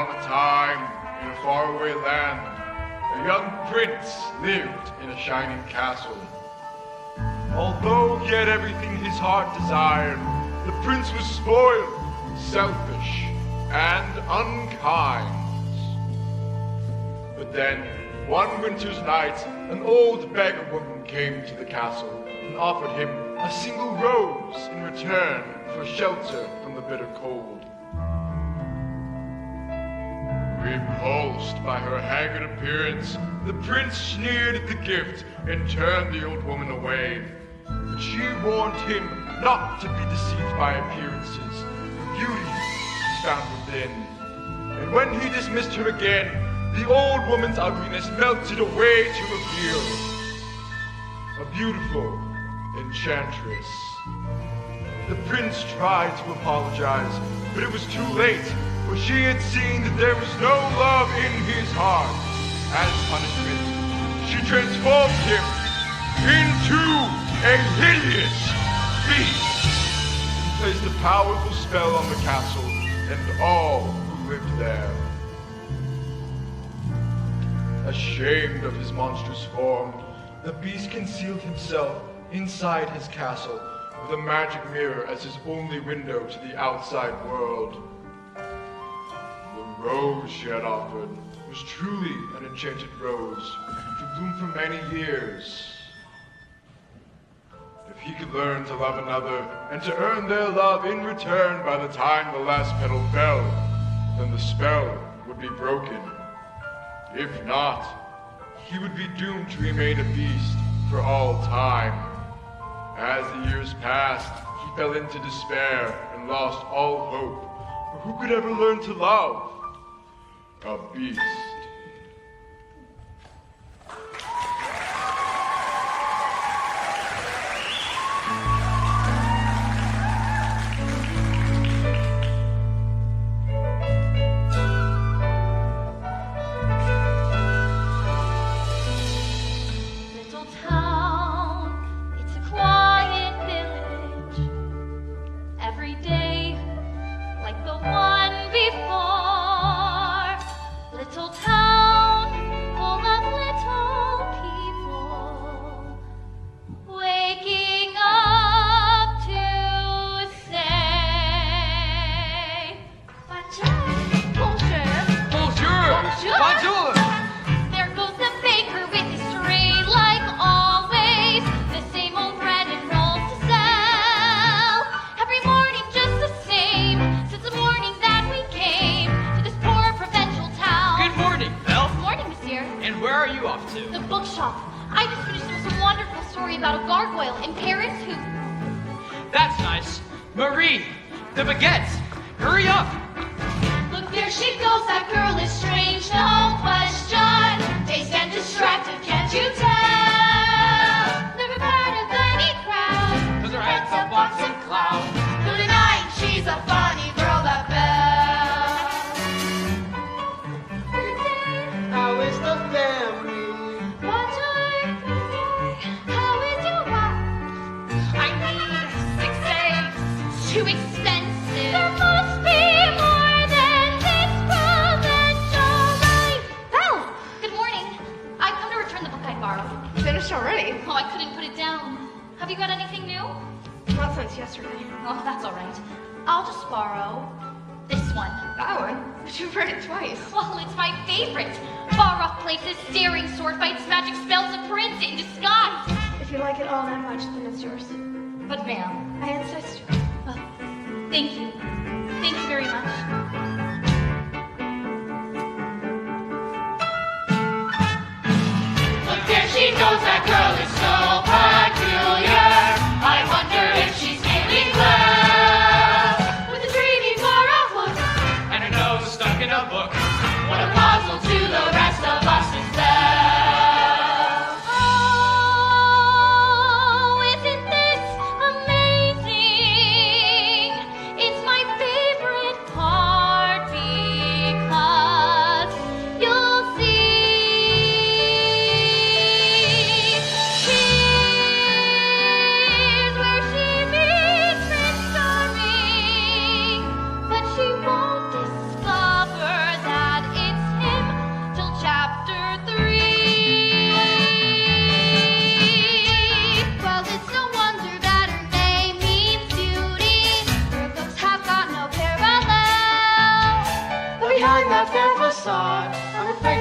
upon a time, in a faraway land, a young prince lived in a shining castle. Although he had everything his heart desired, the prince was spoiled, selfish, and unkind. But then, one winter's night, an old beggar woman came to the castle and offered him a single rose in return for shelter from the bitter cold. Repulsed by her haggard appearance, the prince sneered at the gift and turned the old woman away. But she warned him not to be deceived by appearances. Beauty is found within. And when he dismissed her again, the old woman's ugliness melted away to reveal a beautiful enchantress. The prince tried to apologize, but it was too late, for she had seen that there was no love in his heart. As punishment, she transformed him into a hideous beast and placed a powerful spell on the castle and all who lived there. Ashamed of his monstrous form, the beast concealed himself inside his castle with a magic mirror as his only window to the outside world. The rose she had offered was truly an enchanted rose to bloom for many years. If he could learn to love another and to earn their love in return by the time the last petal fell, then the spell would be broken. If not, he would be doomed to remain a beast for all time. As the years passed, he fell into despair and lost all hope. For who could ever learn to love a beast?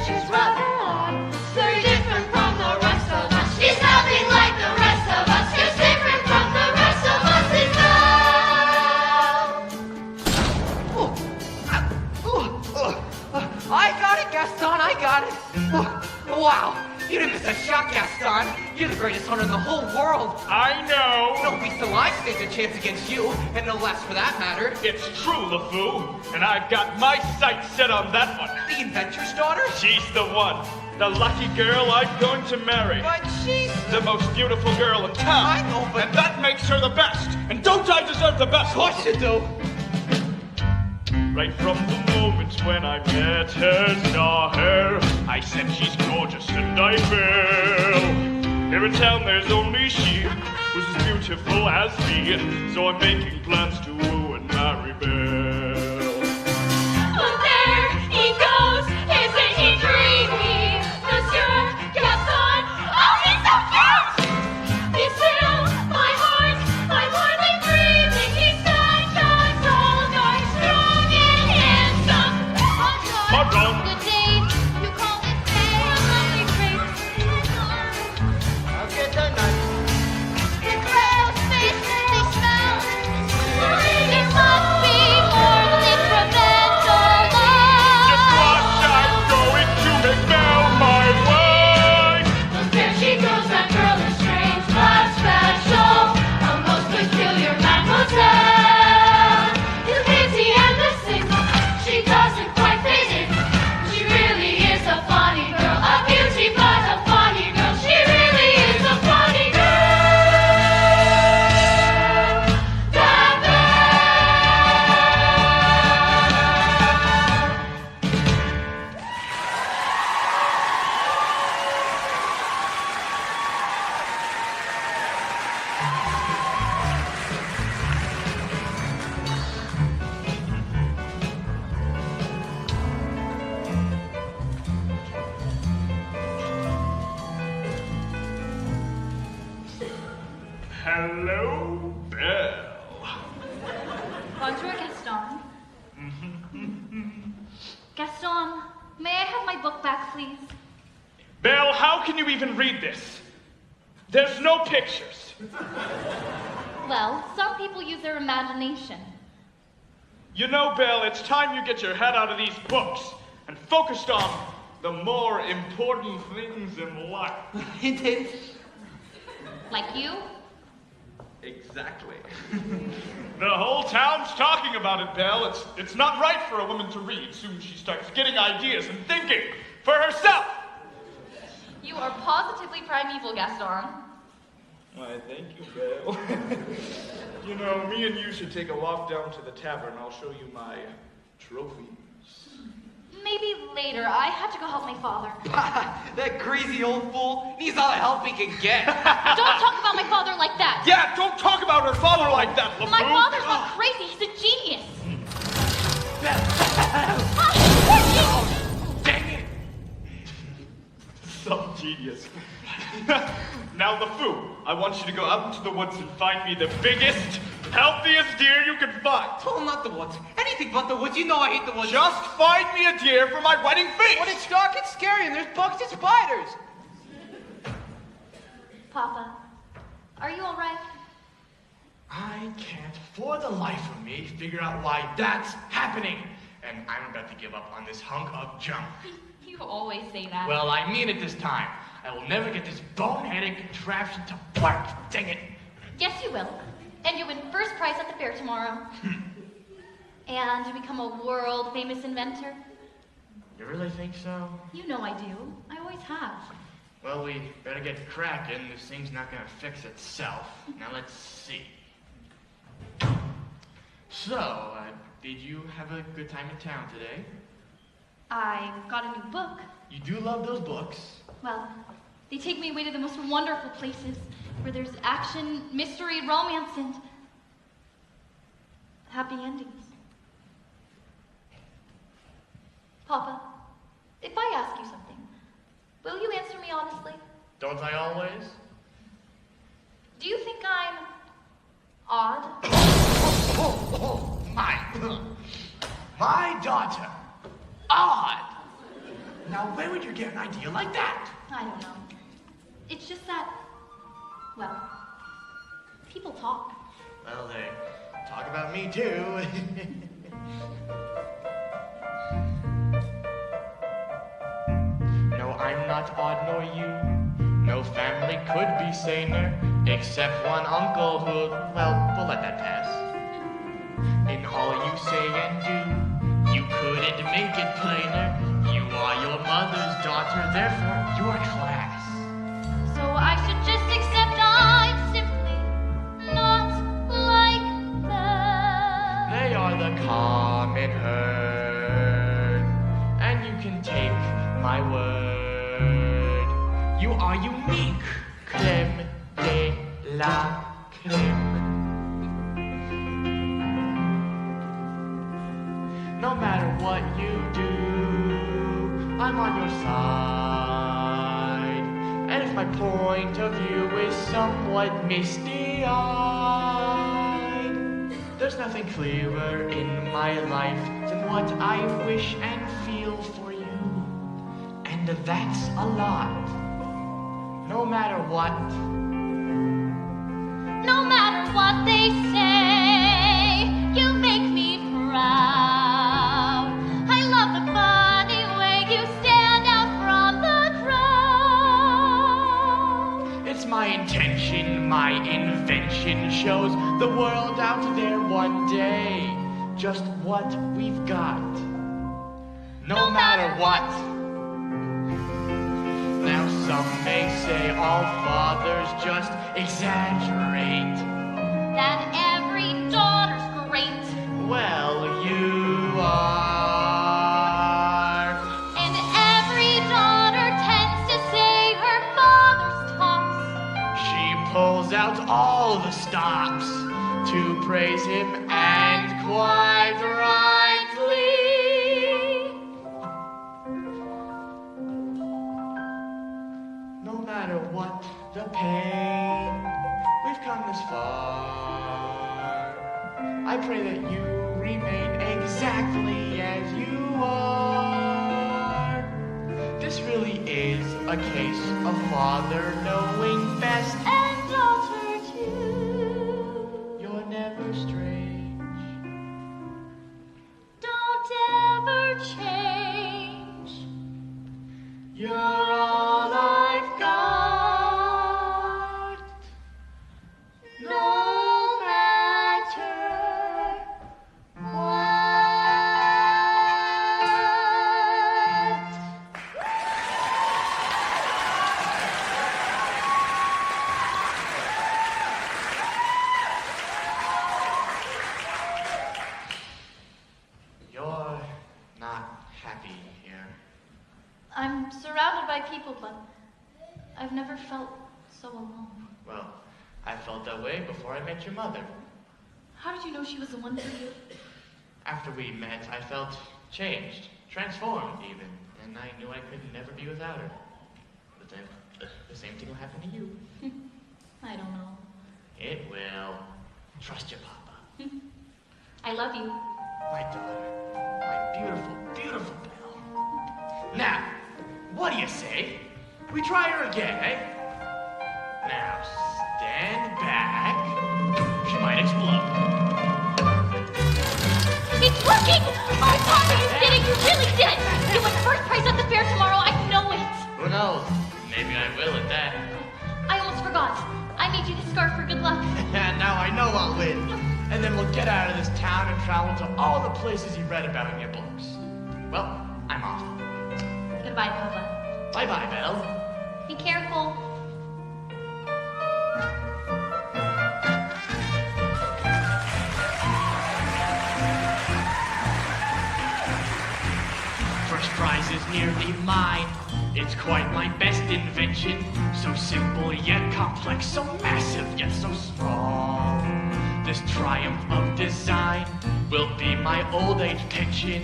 she's rather odd. Very different from the rest of us. She's nothing like the rest of us. Just different from the rest of us is love. I got it, Gaston, I got it. Wow, you didn't miss a shot, Gaston. You're the greatest hunter in the whole world. I know. No beast alive stands a chance against you, and no less for that matter. It's true, LeFou, and I've got my sights set on that one. The inventor's daughter? She's the one. The lucky girl I'm going to marry. But she's... The most beautiful girl in town. I know, but... And that makes her the best. And don't I deserve the best? Of course you do. Right from the moment when I met her, saw her, I said she's gorgeous and I will. Here in town there's only she who's as beautiful as me, so I'm making plans to woo and marry Belle. Oh, there he goes. Isn't he dreamy? Monsieur Gaston. Oh, he's so cute. He fills my heart. I'm hardly breathing. He's such a tall, dark, strong, and handsome. Pardon. The date you call this day a lovely trait. I'll get the knife. His brows, face, they smell. It must be more than revenge or love. Just watch, I'm going to make Belle my wife. There she goes, that girl is strange, but special. A most peculiar mademoiselle. Is busy and missing. She doesn't quite fit in. She really is a funny girl. A beauty, but a funny girl. She really is a funny girl. Hello, Belle. Bonjour, Gaston. Gaston, may I have my book back, please? Belle, how can you even read this? There's no pictures. Well, some people use their imagination. You know, Belle, it's time you get your head out of these books and focused on the more important things in life. It is. Like you? Exactly. The whole town's talking about it, Belle. It's not right for a woman to read. Soon she starts getting ideas and thinking for herself. You are positively primeval, Gaston. Why, thank you, Belle. You know, me and you should take a walk down to the tavern. I'll show you my trophies. Maybe later. I had to go help my father. That crazy old fool needs all the help he can get. Don't talk about my father like that. Yeah, don't talk about her father like that, LeFou. My father's not crazy. He's a genius. Dang it! Some genius. Now, LeFou, I want you to go out into the woods and find me the biggest, healthiest deer you can find. Oh, not the woods. Anything but the woods. You know I hate the woods. Just find me a deer for my wedding feast. When it's dark, it's scary, and there's bugs and spiders. Papa, are you all right? I can't, for the life of me, figure out why that's happening. And I'm about to give up on this hunk of junk. You always say that. Well, I mean it this time. I will never get this boneheaded contraption to work. Dang it. Yes, you will. And you win first prize at the fair tomorrow. And you become a world-famous inventor. You really think so? You know I do. I always have. Well, we better get cracking. This thing's not gonna fix itself. Now let's see. So, did you have a good time in town today? I got a new book. You do love those books. Well, they take me away to the most wonderful places where there's action, mystery, romance, and happy endings. Papa, if I ask you something, will you answer me honestly? Don't I always? Do you think I'm odd? My daughter. Odd. Now, where would you get an idea like that? I don't know. It's just that, well, people talk. Well, they talk about me too. No, I'm not odd nor you. No family could be saner, except one uncle who, well, we'll let that pass. In all you say and do, you couldn't make it plainer. You are your mother's daughter, therefore you're class. So I should just accept I'm simply not like them. They are the common herd, and you can take my word. You are unique, crème de la crème. No matter what you do, I'm on your side. And if my point of view is somewhat misty-eyed, there's nothing clearer in my life than what I wish and feel for you. And that's a lot. No matter what. No matter what they say, you make me proud. I love the funny way you stand out from the crowd. It's my intention, my invention shows the world out there one day just what we've got. No matter what. Now some may say all fathers just exaggerate. That every daughter's great. Well, you are. And every daughter tends to say her father's tops. She pulls out all the stops to praise him, and quite rightly. No matter what the pain, we've come this far. I pray that you remain exactly as you are. This really is a case of father knowing best, And daughter too. you're never strange. Don't ever change. You're all I've got. No matter what. You're not happy here. I'm surrounded by people, but I've never felt so alone. Well, I felt that way before I met your mother. How did you know she was the one for you? After we met, I felt changed, transformed even, and I knew I could never be without her. But then, the same thing will happen to you. I don't know. It will. Trust your papa. I love you. My daughter. My beautiful, beautiful Belle. Now, what do you say? We try her again, eh? Now, stand back. She might explode. It's working! Oh, Papa, you did it! You really did it! You win first prize at the fair tomorrow. I know it. Who knows? Maybe I will at that. I almost forgot. I made you the scarf for good luck. And now I know I'll win. And then we'll get out of this town and travel to all the places you read about in your books. Well, I'm off. Goodbye, Papa. Bye-bye, Belle. Be careful. First prize is nearly mine. It's quite my best invention. So simple yet complex, so massive yet so strong. This triumph of design will be my old age pension.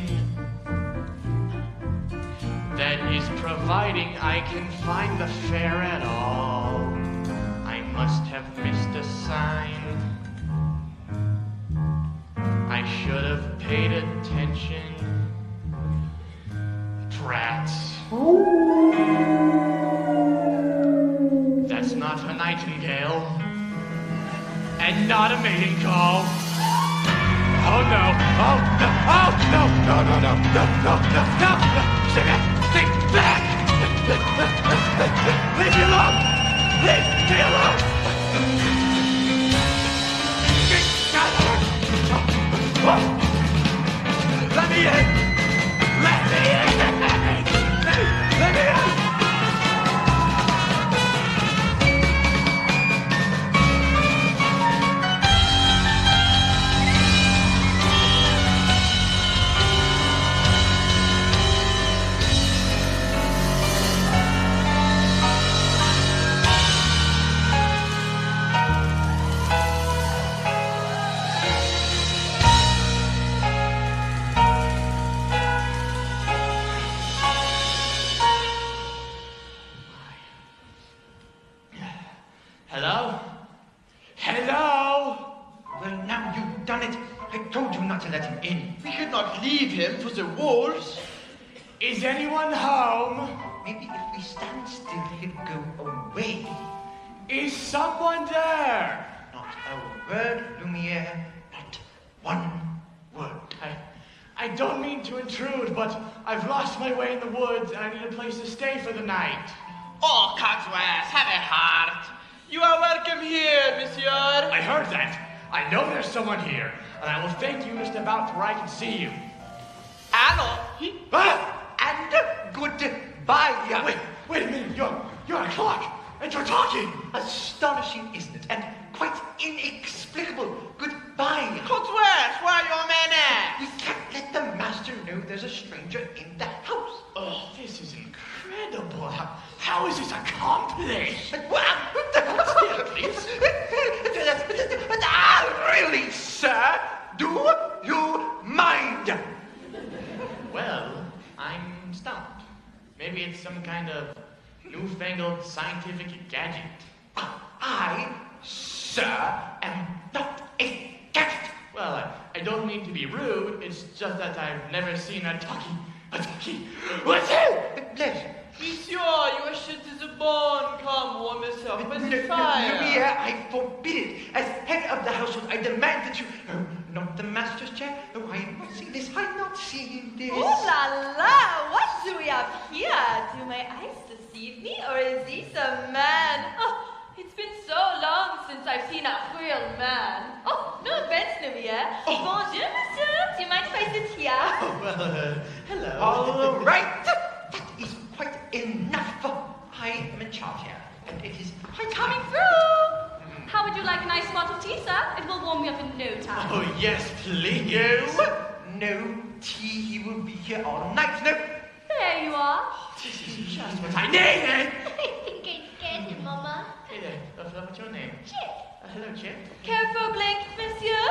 That is providing I can find the fair at all. I must have missed a sign. I should have paid attention. Brats. not a nightingale. And not a mating call. Oh no! Oh no! Oh no! No! No! No! No! No! No! No! No! Stay back! Stay back! Leave me alone! Leave me alone! Let me in! Let me in! Let me in! Hello? Hello? Well, now you've done it. I told you not to let him in. We could not leave him for the wolves. Is anyone home? Maybe if we stand still, he'll go away. Is someone there? Not a word, Lumiere. Not one word. I don't mean to intrude, but I've lost my way in the woods and I need a place to stay for the night. Oh, Cogsworth, have a heart. You are welcome here, monsieur. I heard that. I know there's someone here, and I will thank you just about where I can see you. Hello. And goodbye. Wait a minute, you're a clock, and you're talking. Astonishing, isn't it? And quite inexplicable. Goodbye. Cogsworth, where are your manners? We can't let the master know there's a stranger in the house. Oh, this is incredible. How is this accomplished? Still, please. Really, sir? Do you mind? Well, I'm stumped. Maybe it's some kind of newfangled scientific gadget. I, sir, am not a gadget. Well, I don't mean to be rude. It's just that I've never seen a talkie. What's it? Pleasure. Monsieur, you are shit to the bone. Come, warm yourself by the fire. Lumiere, I forbid it. As head of the household, I demand that you... Oh, not the master's chair. Oh, I have not seen this. I have not seen this. Ooh la la! What do we have here? Do my eyes deceive me, or is this a man? Oh, it's been so long since I've seen a real man. Oh, no offense, Lumiere. Bonjour, monsieur. Do you mind if I sit here? Hello. All right. That is quite enough. I am in charge here, and it is quite Coming through. How would you like a nice pot of tea, sir? It will warm you up in no time. Oh, yes, please. No tea. He will be here all night. No. There you are. This is just what I needed. I think I scared him, Mama. Hey there, what's your name? Chip. Hello, Chip. Care for a blink, monsieur?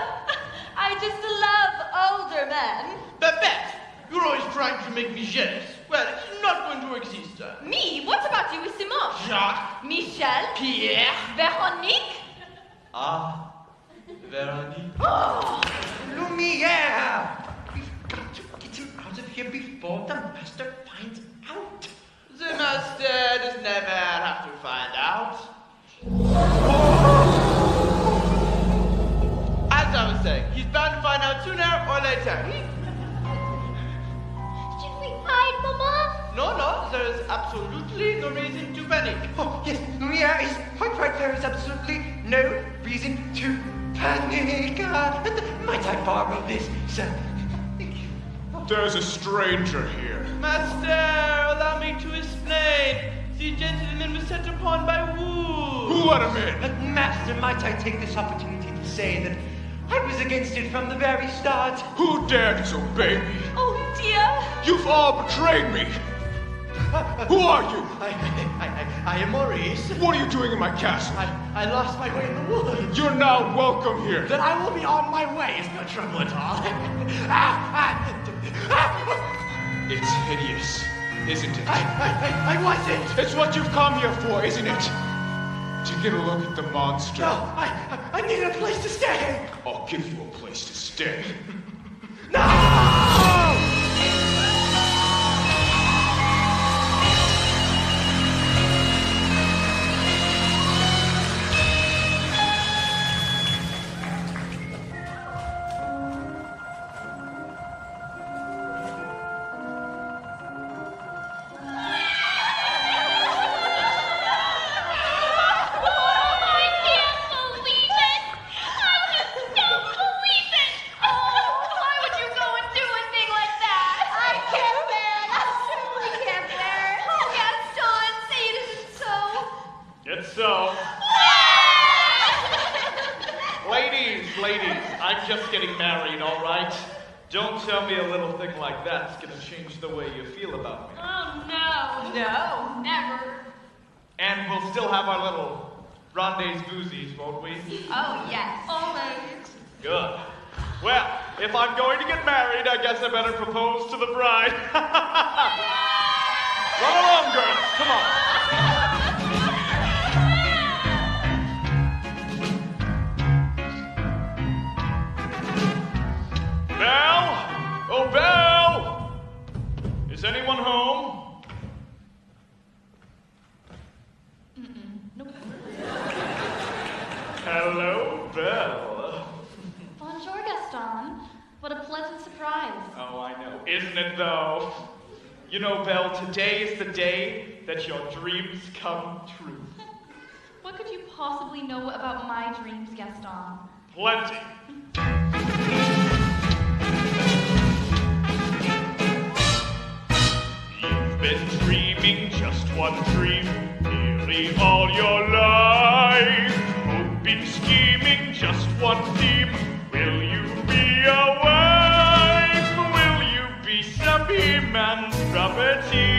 I just love older men. Babette, you're always trying to make me jealous. Well, it's not going to exist. Me? What about you with Simone? Jacques, Michel? Pierre. Véronique? Ah, Veronique. Oh! Lumiere! We've got to get him out of here before the master finds out. The master does never have to find out. As I was saying, he's bound to find out sooner or later. Should we hide, Mama? No, there is absolutely no reason to panic. Oh, yes, Lumiere is quite right. There is absolutely no reason to panic. Might I borrow this, sir? Thank you. There's a stranger here. Master, allow me to explain. The gentleman was set upon by wolves. Who let him in? But, Master, might I take this opportunity to say that I was against it from the very start. Who dared disobey me? Oh dear! You've all betrayed me. Who are you? I am Maurice. What are you doing in my castle? I lost my way in the woods. You're now welcome here. Then I will be on my way. It's no trouble at all. It's hideous, isn't it? I wasn't. It's what you've come here for, isn't it? To get a look at the monster. No, I need a place to stay. I'll give you a place to stay. It's so. Ladies, I'm just getting married, all right? Don't tell me a little thing like that's gonna change the way you feel about me. Oh, no. No. Never. And we'll still have our little rendezvousies, won't we? Oh, yes. Always. Good. Well, if I'm going to get married, I guess I better propose to the bride. Run along, girls. Come on. Belle? Oh, Belle! Is anyone home? Nope. Hello, Belle. Bonjour, Gaston. What a pleasant surprise. Oh, I know. Isn't it, though? You know, Belle, today is the day that your dreams come true. What could you possibly know about my dreams, Gaston? Plenty. You've been dreaming just one dream nearly all your life. Hoping, scheming, just one theme. Will you be a wife? Will you be some He-Man's property?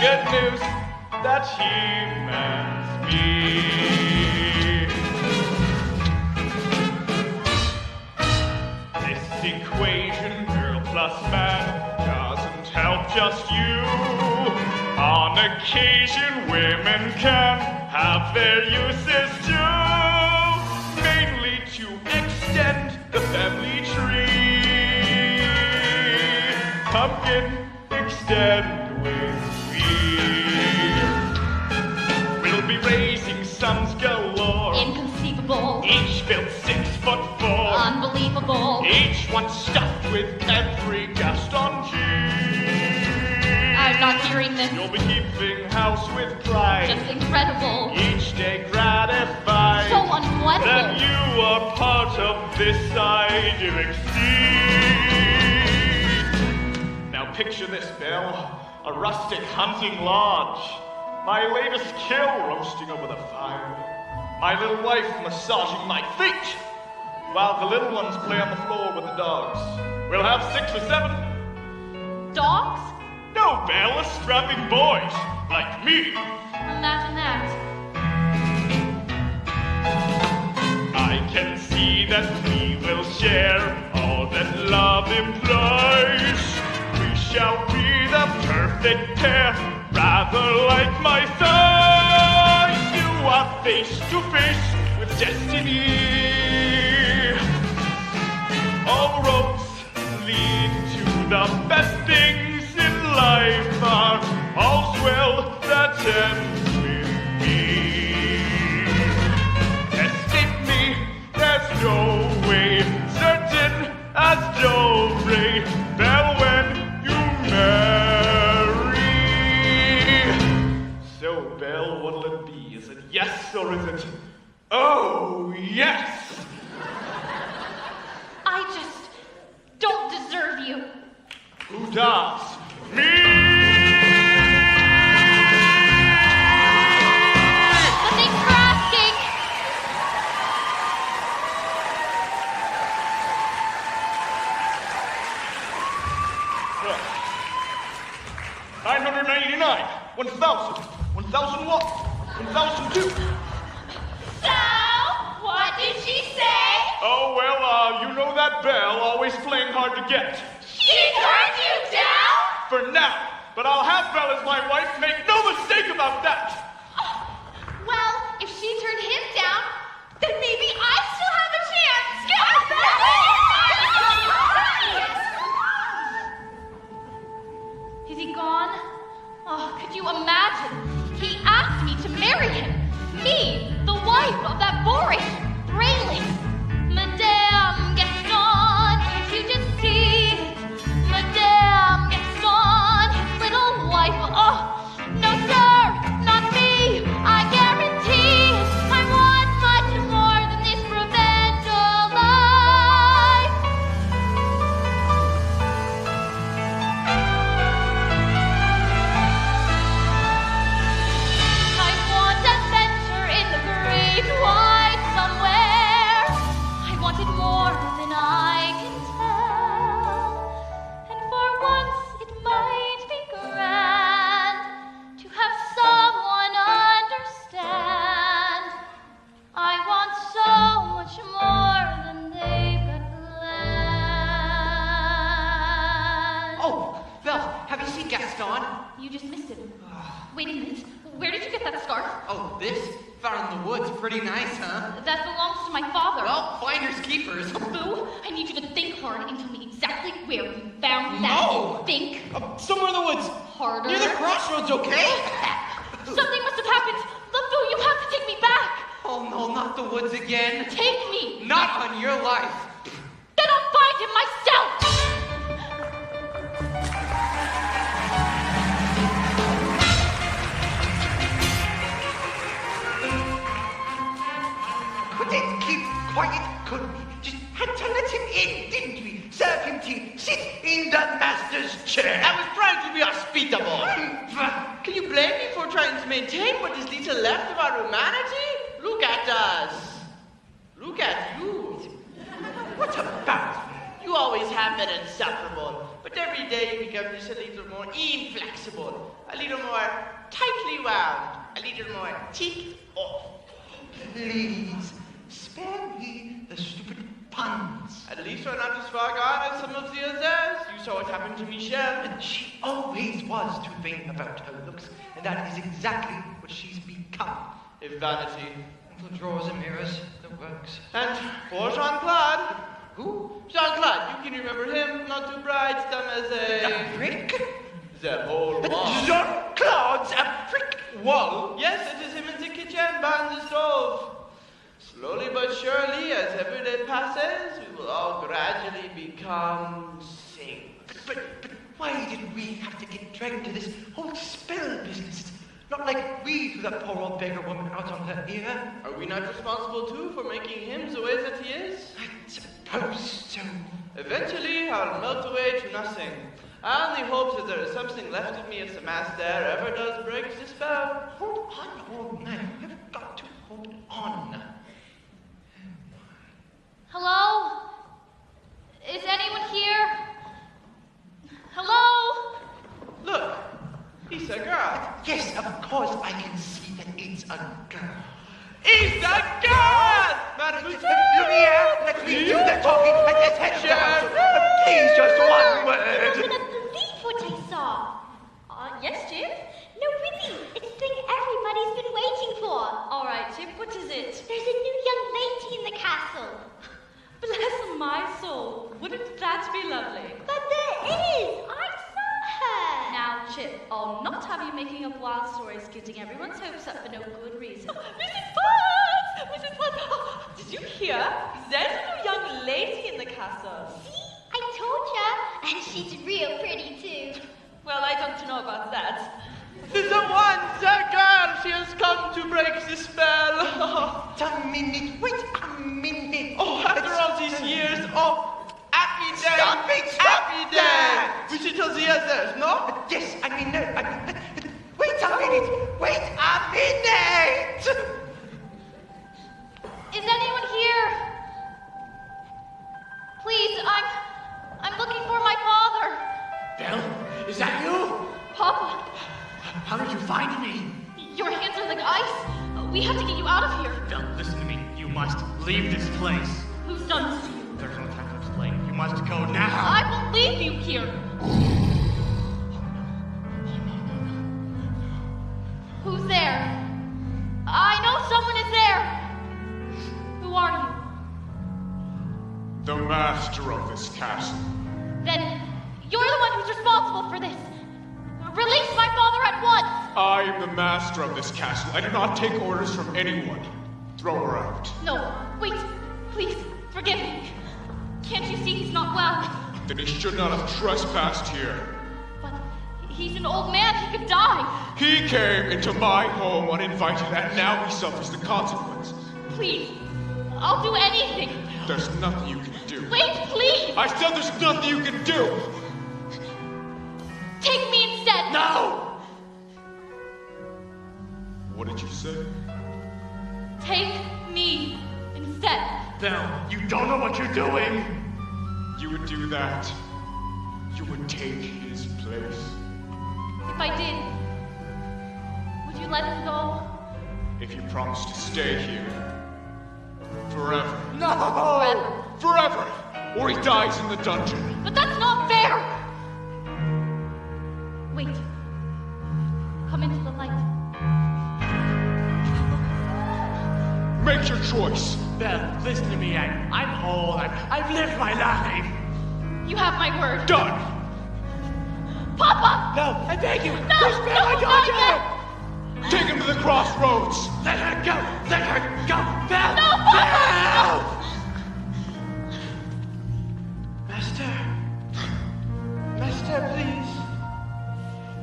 Good news, that He-Man's me. This equation, girl plus man, doesn't help just you. On occasion, women can have their uses too. Mainly to extend the family tree. Pumpkin, extend with me. We'll be raising sons galore. Inconceivable. Each built 6'4". Unbelievable. Each one stuffed with every Gaston gene. I'm not hearing this. You'll be keeping house with pride. Just incredible. Each day gratified. So unwettable. That you are part of this idyllic scene. Now picture this, Belle. A rustic hunting lodge. My latest kill roasting over the fire. My little wife massaging my feet. While the little ones play on the floor with the dogs. We'll have 6 or 7. Dogs? No, Belle, strapping boys. Like me. Imagine that. I can see that we will share all that love implies. We shall be the perfect pair, rather like my thighs. You are face to face with destiny. All roads lead to the best things in life are all's well that ends with me. Escape me, there's no way. Certain as Dory, Belle, when you marry. So, Belle, what'll it be? Is it yes or is it oh yes? I just don't deserve you. Who does? Me! But thanks for asking. Well, 999, 1,000, 1,000 what? 1,002. So, what did she say? Oh, well, you know that Belle, always playing hard to get. She turned you down? For now. But I'll have Belle as my wife, make no mistake about that. Well, if she turned him down, then maybe I still have a chance. Is he gone? Oh, could you imagine? He asked me to marry him. Me, the wife of that boorish, brainless Madame Gaston. Can't you just see it? Madame Gaston, his little wife. Oh, no, sir. Oh, this? Found in the woods. Pretty nice, huh? That belongs to my father. Well, finders keepers. Boo, I need you to think hard and tell me exactly where you found that. No! Think Somewhere in the woods. harder. Near the crossroads, okay? Something must have happened. Boo, you have to take me back. Oh no, not the woods again. Take me. Not on your life. Then I'll find him myself. Couldn't keep quiet, could we? Just had to let him in, didn't we? Serve him tea. Sit in the master's chair. I was trying to be hospitable. Can you blame me for trying to maintain what is little left of our humanity? Look at us. Look at you. What about? You always have been insufferable, but every day you become just a little more inflexible, a little more tightly wound, a little more ticked off. Please, spare me the stupid puns. At least we're not as far gone as some of the others. You saw what happened to Michelle. And she always was too vain about her looks, and that is exactly what she's become. If vanity. Little drawers and mirrors, the works. And poor Jean-Claude. Who? Jean-Claude, you can remember him, not too bright, dumb as A prick? The whole wall. Jean-Claude's a prick. Wall? Yes, it is him in the kitchen, behind the stove. Slowly but surely, as every day passes, we will all gradually become saints. But why did we have to get dragged into this whole spell business? It's not like we threw that poor old beggar woman out on her ear. Are we not responsible too for making him the way that he is? I suppose so. Eventually, I'll melt away to nothing. I only hope that there is something left of me if the master ever does break the spell. Hold on, old man. You've got to hold on. Hello? Is anyone here? Hello? Look, he's a girl. Yes, of course I can see that it's a girl. He's a girl! Lumiere, let me do the talking at this head of the house. Please, just one word. I cannot believe what I saw. Yes, Jim? No, really, it's the thing everybody's been waiting for. All right, Jim, what is it? There's a new young lady in the castle. Bless my soul. Wouldn't that be lovely? But there is. I saw her. Now, Chip, I'll not have you making up wild stories, getting everyone's hopes up for no good reason. Mrs. Potts! Mrs. Potts! Oh, did you hear? There's a new young lady in the castle. See? I told ya. And she's real pretty, too. Well, I don't know about that. The one, the girl, she has come to break the spell. Wait a minute, wait a minute. Oh, after all these years, oh, happy day. Stop it, stop happy day. that. We should tell the others, no? Yes, I mean, no. Wait a minute, wait a minute. Is anyone here? Please, I'm looking for my father. Belle, is that you? Papa, How did you find me? your hands are like ice. We have to get you out of here. Belle, listen to me. You must leave this place. Who's done this to you? There's no time to explain. You must go now. I won't leave you here. Who's there? I know someone is there. Who are you? The master of this castle. Then you're the one who's responsible for this. Release my father at once. I am the master of this castle. I do not take orders from anyone. Throw her out. No, wait, please, forgive me. Can't you see he's not well? Then he should not have trespassed here. But he's an old man, he could die. He came into my home uninvited, and now he suffers the consequences. Please, I'll do anything. There's nothing you can do. Wait, please, I said there's nothing you can do. take me instead. No! What did you say? Take me instead. Belle, you don't know what you're doing. You would do that. You would take his place. If I did, would you let him go? If you promise to stay here. Forever. Forever. Forever! Or he dies in the dungeon. But that's not fair! Wait. Come into the light. make your choice. Well, listen to me. I'm old. I've lived my life. You have my word. Done. Papa! No, I beg you. No, Don't spare my no, daughter. Take him to the crossroads. Let her go. Let her go. Belle. No, Papa! Belle! Master, please.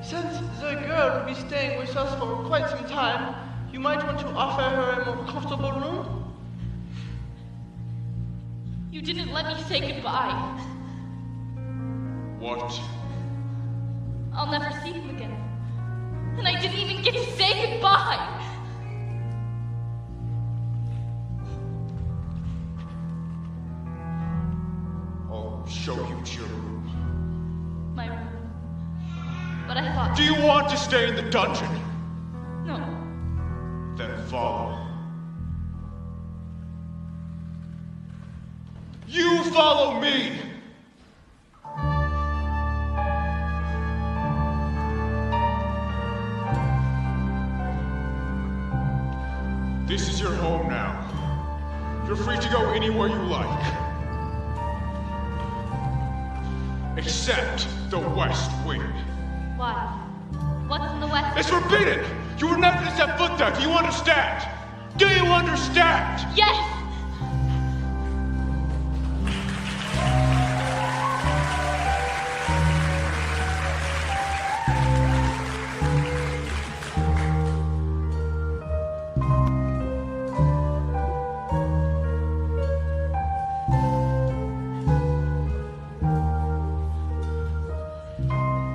Since the girl will be staying with us for quite some time, you might want to offer her a more comfortable room. You didn't let me say goodbye. What? I'll never see him again. And I didn't even get to say goodbye. I'll show you to your room. My room. But I thought... Do you want to stay in the dungeon? No. Then follow. You follow me! This is your home now. You're free to go anywhere you like. Except the West Wing. Why? What's in the West? It's forbidden! You were never to set foot there, do you understand? Do you understand? Yes!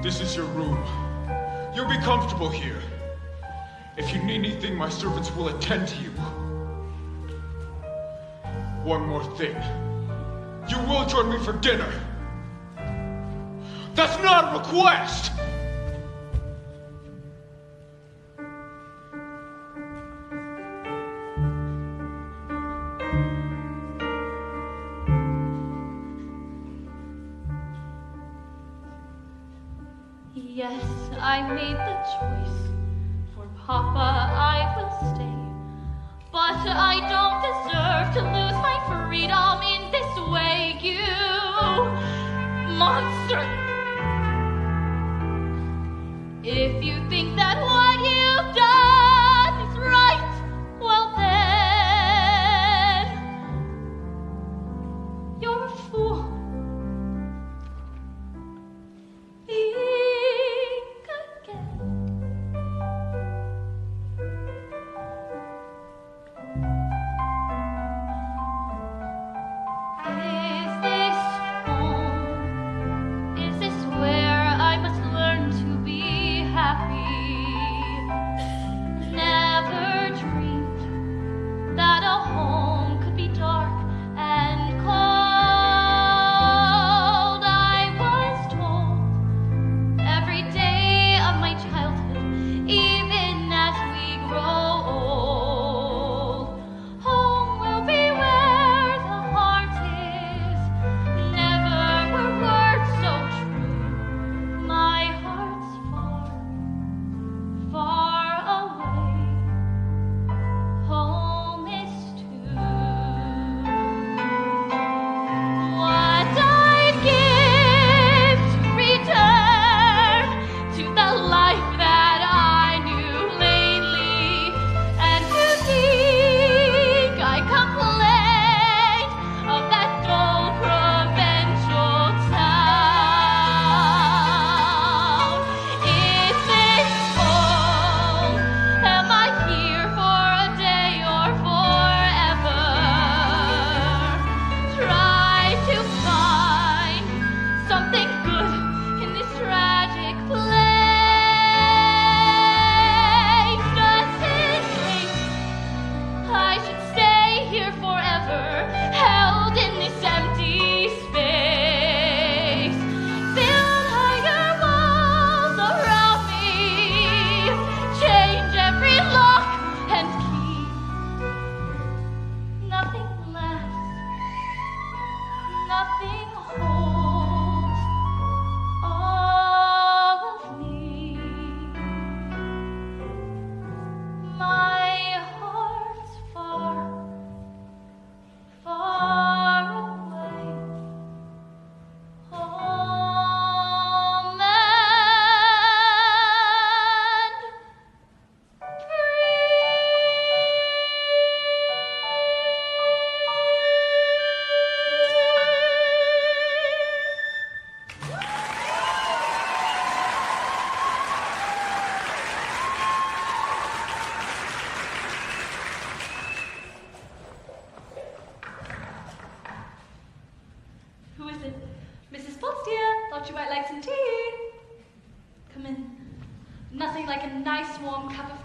This is your room. You'll be comfortable here. If you need anything, my servants will attend to you. One more thing. You will join me for dinner. That's not a request! Yes, I made the choice. For Papa, I will stay. But I don't deserve to lose my freedom in this way, you monster! If you think that what you've done is right, well then, you're a fool. Think again. Is this home? Is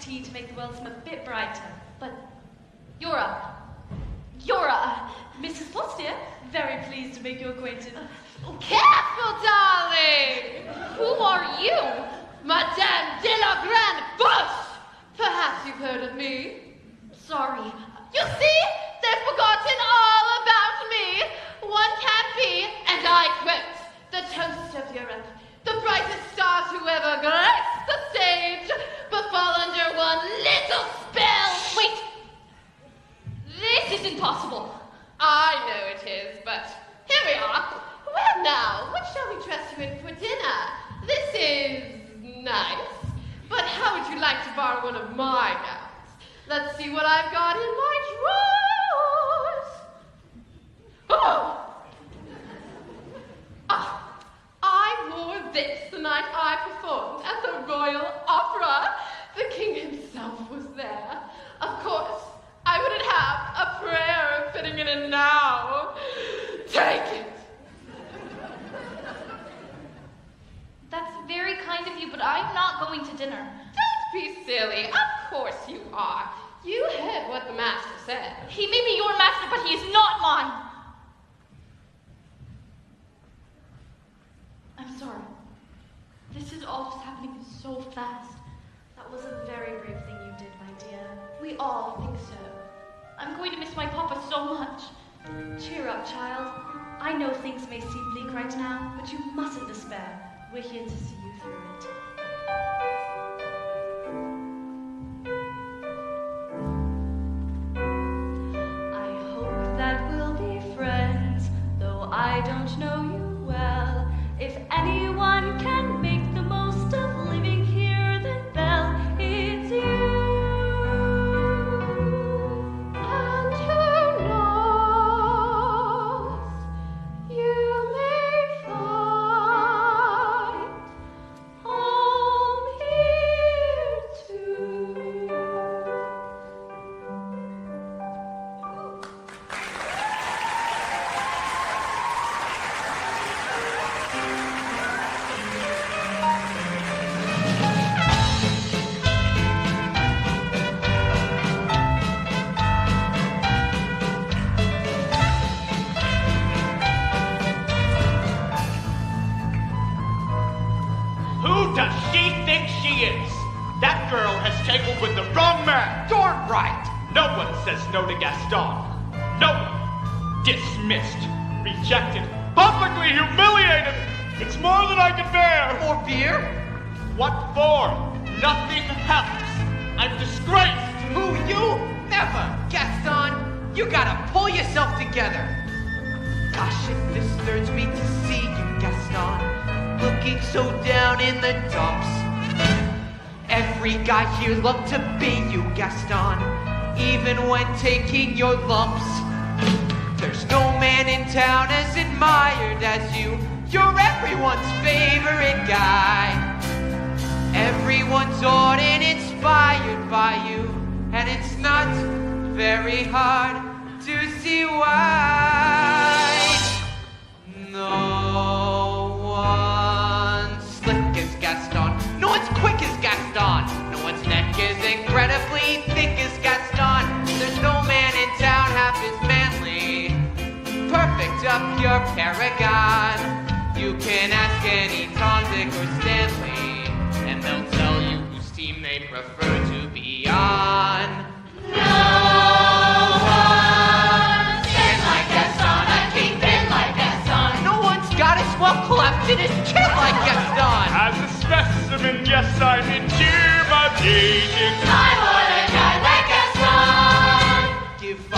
tea to make the world seem a bit brighter. But you're Mrs. Floss, dear, very pleased to make your acquaintance. Careful, darling! who are you? Madame de la Grande Bush! Perhaps you've heard of me. Sorry. You see? They've forgotten all about me. One can't be, and I quote, the toast of Europe, the brightest stars who ever graced the stage, but fall under one little spell. Wait! This isn't possible. I know it is, but here we are. Well now, what shall we dress you in for dinner? This is nice, but how would you like to borrow one of my gowns? Let's see what I've got in my drawers. Oh! I wore this the night I performed at the Royal Opera. The king himself was there. Of course, I wouldn't have a prayer of fitting it in now. Take it. That's very kind of you, but I'm not going to dinner. Don't be silly. Of course you are. You heard what the master said. He may be your master, but he is not mine. I'm sorry. This is all just happening so fast. That was a very brave thing you did, my dear. We all think so. I'm going to miss my papa so much. Cheer up, child. I know things may seem bleak right now, but you mustn't despair. We're here to see you through it. I hope that we'll be friends, though I don't know you well. If anyone can make the most of living here, then Belle, it's you. And who knows, you may find home here too. Who does she think she is? That girl has tangled with the wrong man. Darn right! No one says no to Gaston. No one. Dismissed. Rejected. Publicly humiliated. It's more than I can bear. More beer? What for? Nothing helps. I'm disgraced. Who, you? Never! Gaston, you gotta pull yourself together. Gosh, it disturbs me to see you, Gaston, looking so down in the dumps. Every guy here loved to be you, Gaston, even when taking your lumps. There's no man in town as admired as you. You're everyone's favorite guy. Everyone's awed and inspired by you, and it's not very hard to see why. No one's slick as Gaston. No one's quick as Gaston. No one's neck is incredibly thick as Gaston. There's no man in town half as manly. Perfect, a pure paragon. You can ask any Tom, Dick, or Stanley, and they'll tell you whose team they prefer to be on. No one stands like Gaston, a kingpin like Gaston. No one's got as well cleft in his chin like Gaston. As a specimen, yes, I'm intimidating. I want a guy like Gaston. Give 5,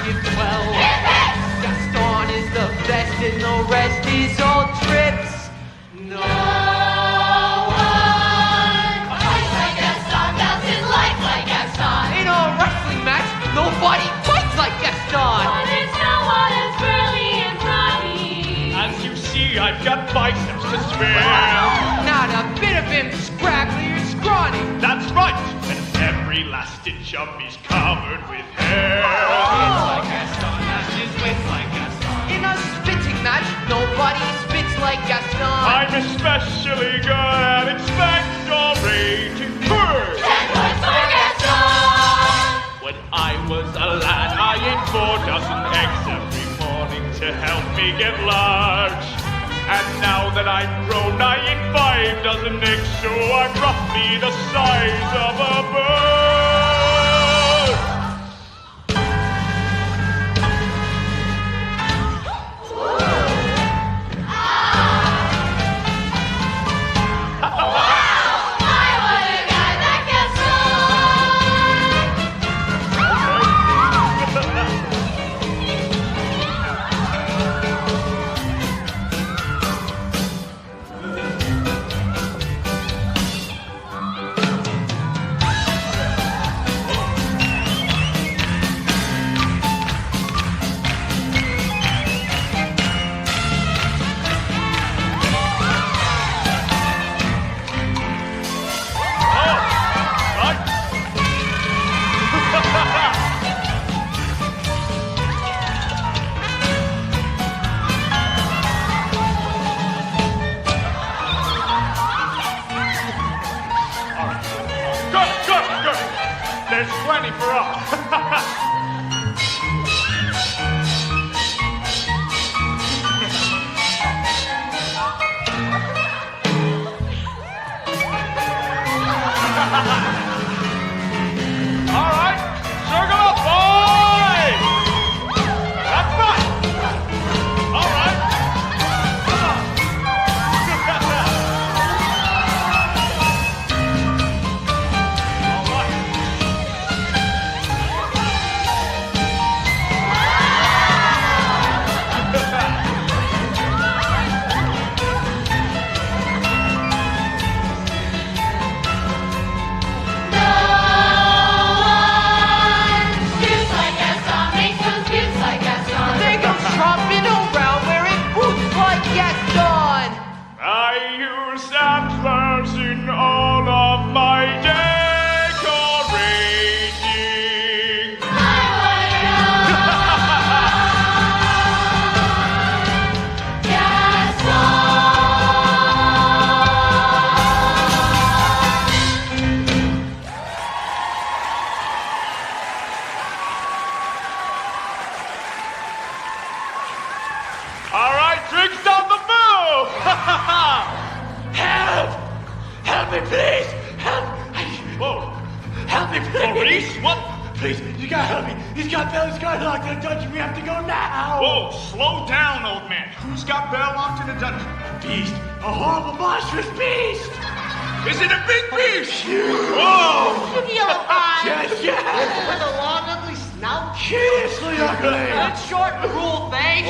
give 12. Give it. Gaston is the best, and the rest is all trips. No one fights like Gaston, bounces life like Gaston. In a wrestling match, nobody fights like Gaston. But it's no one as burly and brawny. As you see, I've got biceps to spare. Not a bit of him scraggly or scrawny. That's right, and every last inch of me's covered with hair. In a spitting match, nobody spits like Gaston. I'm especially good at expectorating. Purr! get large. And now that I'm grown, I eat 5 dozen eggs, so I'm roughly the size of a bird. Good. There's plenty for all. All right, circle up, boys! That's fine. All right. Come on. All right. They go tromping around wearing boots like Gaston. I use antlers in all of my decorating. All right, drinks on the move! Help! Help me, please! Help! Whoa! Help me, please! Maurice, what? Please, you gotta help me. He's got Belle Scar locked in the dungeon. We have to go now. Whoa, slow down, old man. Who's got Belle locked in the dungeon? Beast. A horrible, monstrous beast. Is it a big beast? Whoa! Yellow eyes. Yes. With a long, ugly snout. Seriously ugly. That short, cruel thing.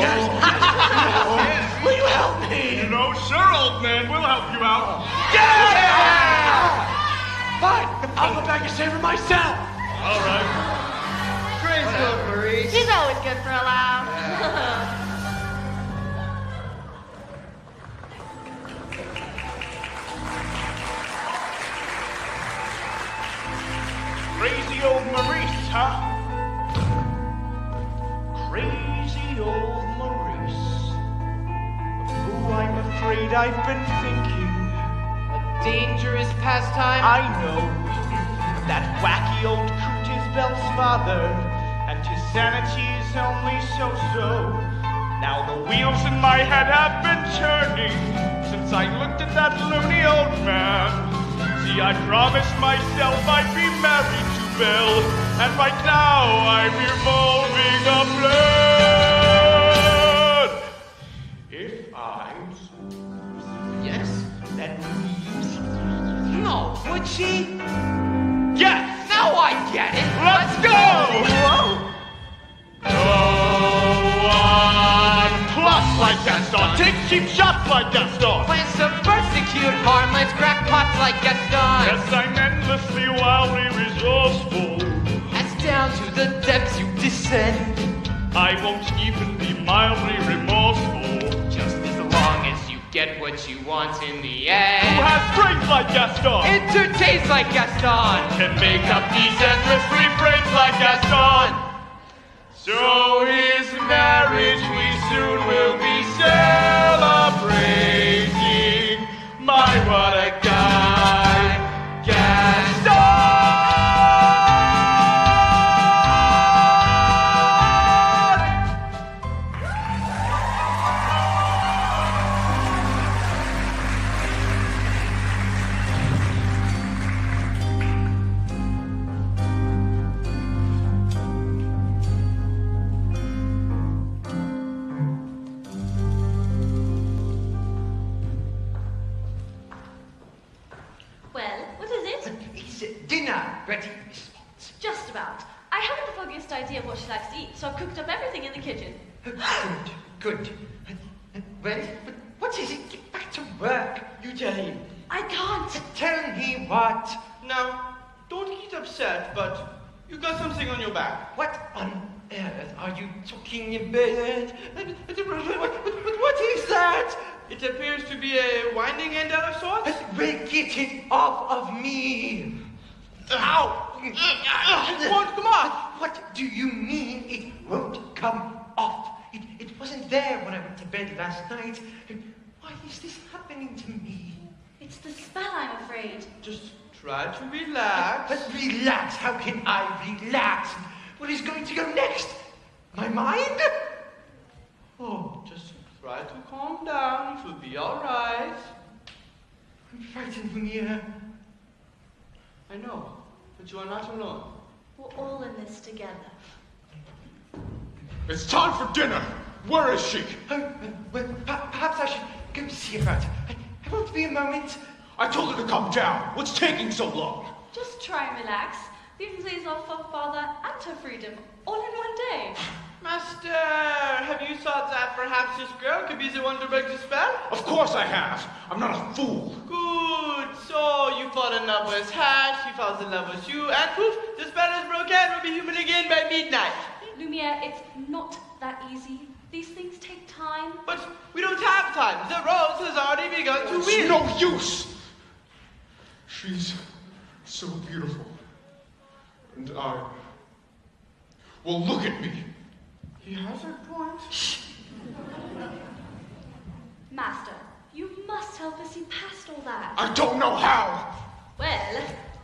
Will you help me? You know, sure, old man. We'll help you out. Yeah! Fine. I'll go back and save her myself. All right. Praise God, Maurice. She's always good for a laugh. Crazy old Maurice, huh? Crazy old Maurice. Of who I'm afraid I've been thinking. A dangerous pastime. I know. That wacky old coot is Belle's father, and his sanity is only so-so. Now the wheels in my head have been turning since I looked at that loony old man. See, I promised myself I'd be married to Belle, and right now I'm revolving a plan. If I... Yes. Then... No, would she? Yes! Now I get it. Let's go! Whoa. No one plots like Gaston, takes cheap shots like Gaston. Plans to persecute harmless crackpots like Gaston. Yes, I'm endlessly, wildly resourceful. As down to the depths you descend. I won't even be mildly remorseful. Just as long as you get what you want in the Who end. has brains like Gaston? Entertains like Gaston. Can make up these endless refrains like Gaston. So his marriage we soon will be celebrating. My, what a guy, Gaston! Just about. I haven't the foggiest idea of what she likes to eat, so I've cooked up everything in the kitchen. Good. Well, but what is it? Get back to work. You tell him. I can't. Tell me what. Now, don't get upset, but you got something on your back. What on earth are you talking about? What is that? It appears to be a winding end out of sorts. Well, get it off of me. Ow! It won't come off. What do you mean it won't come off? It wasn't there when I went to bed last night. Why is this happening to me? It's the spell, I'm afraid. Just try to relax. But relax, how can I relax? What is going to go next? My mind? Oh, Just try to calm down. It will be all right. I'm frightened, Lumiere. I know, but you are not alone. We're all in this together. It's time for dinner. Where is she? Oh, well, perhaps I should go see about her. I won't be a moment. I told her to come down. What's taking so long? Just try and relax. We've pleased our father and her freedom all in one day. Master, have you thought that perhaps this girl could be the one to break the spell? Of course I have. I'm not a fool. Good. So you fall in love with her, she falls in love with you, and poof, the spell is broken. We'll be human again by midnight. Lumiere, it's not that easy. These things take time. But we don't have time. The rose has already begun to It's win. no use. She's so beautiful. And well, look at me. He has a point. Master, you must help us see past all that. I don't know how. Well,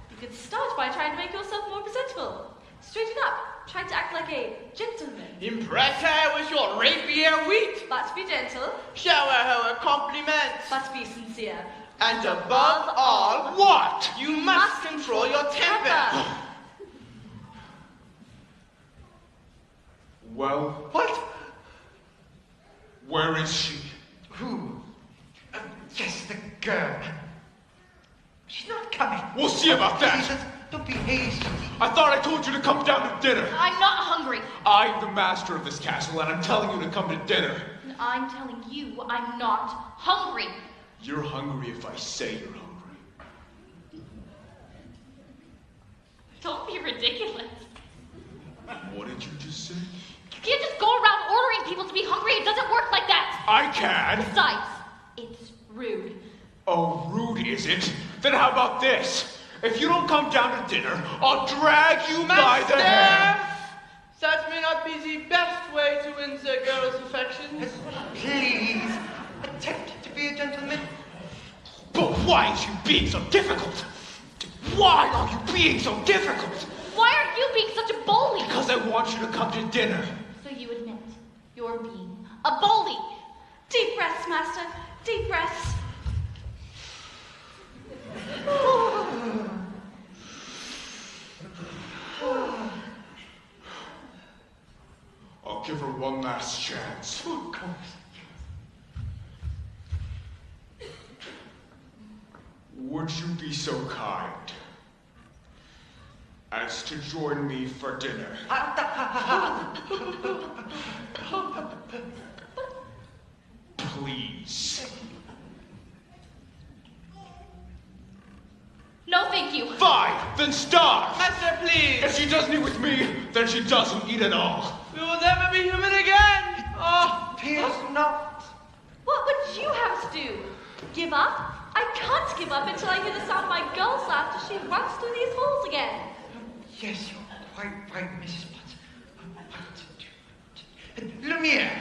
you could start by trying to make yourself more presentable. Straighten up. Try to act like a gentleman. Impress her with your rapier wit. But be gentle. Shower her a compliment. But be sincere. And above all, What? you must control your temper. Well, What? where is she? Who? Yes, the girl. She's not coming. We'll see about that. Jesus, don't be hasty. I thought I told you to come down to dinner. I'm not hungry. I'm the master of this castle, and I'm telling you to come to dinner. And I'm telling you I'm not hungry. You're hungry if I say you're hungry. Don't be ridiculous. What did you just say? You can't just go around ordering people to be hungry. It doesn't work like that. I can. Besides, it's rude. Oh, rude is it? Then how about this? If you don't come down to dinner, I'll drag you by the hair. That may not be the best way to win the girl's affections. Please, attempt to be a gentleman. But why is you being so difficult? Why are you being so difficult? Why are you being such a bully? Because I want you to come to dinner. So you admit you're being a bully. Deep breaths, Master. Deep breaths. I'll give her one last chance. Of course. Would you be so kind as to join me for dinner? Please. No, thank you. Fine, then starve. Master, please. If she doesn't eat with me, then she doesn't eat at all. We will never be human again. Oh, Appears not. What would you have us do? Give up? I can't give up until I hear the sound of my girl's laughter as she runs through these halls again. Yes, you're quite right, Mrs. Potts. Lumiere,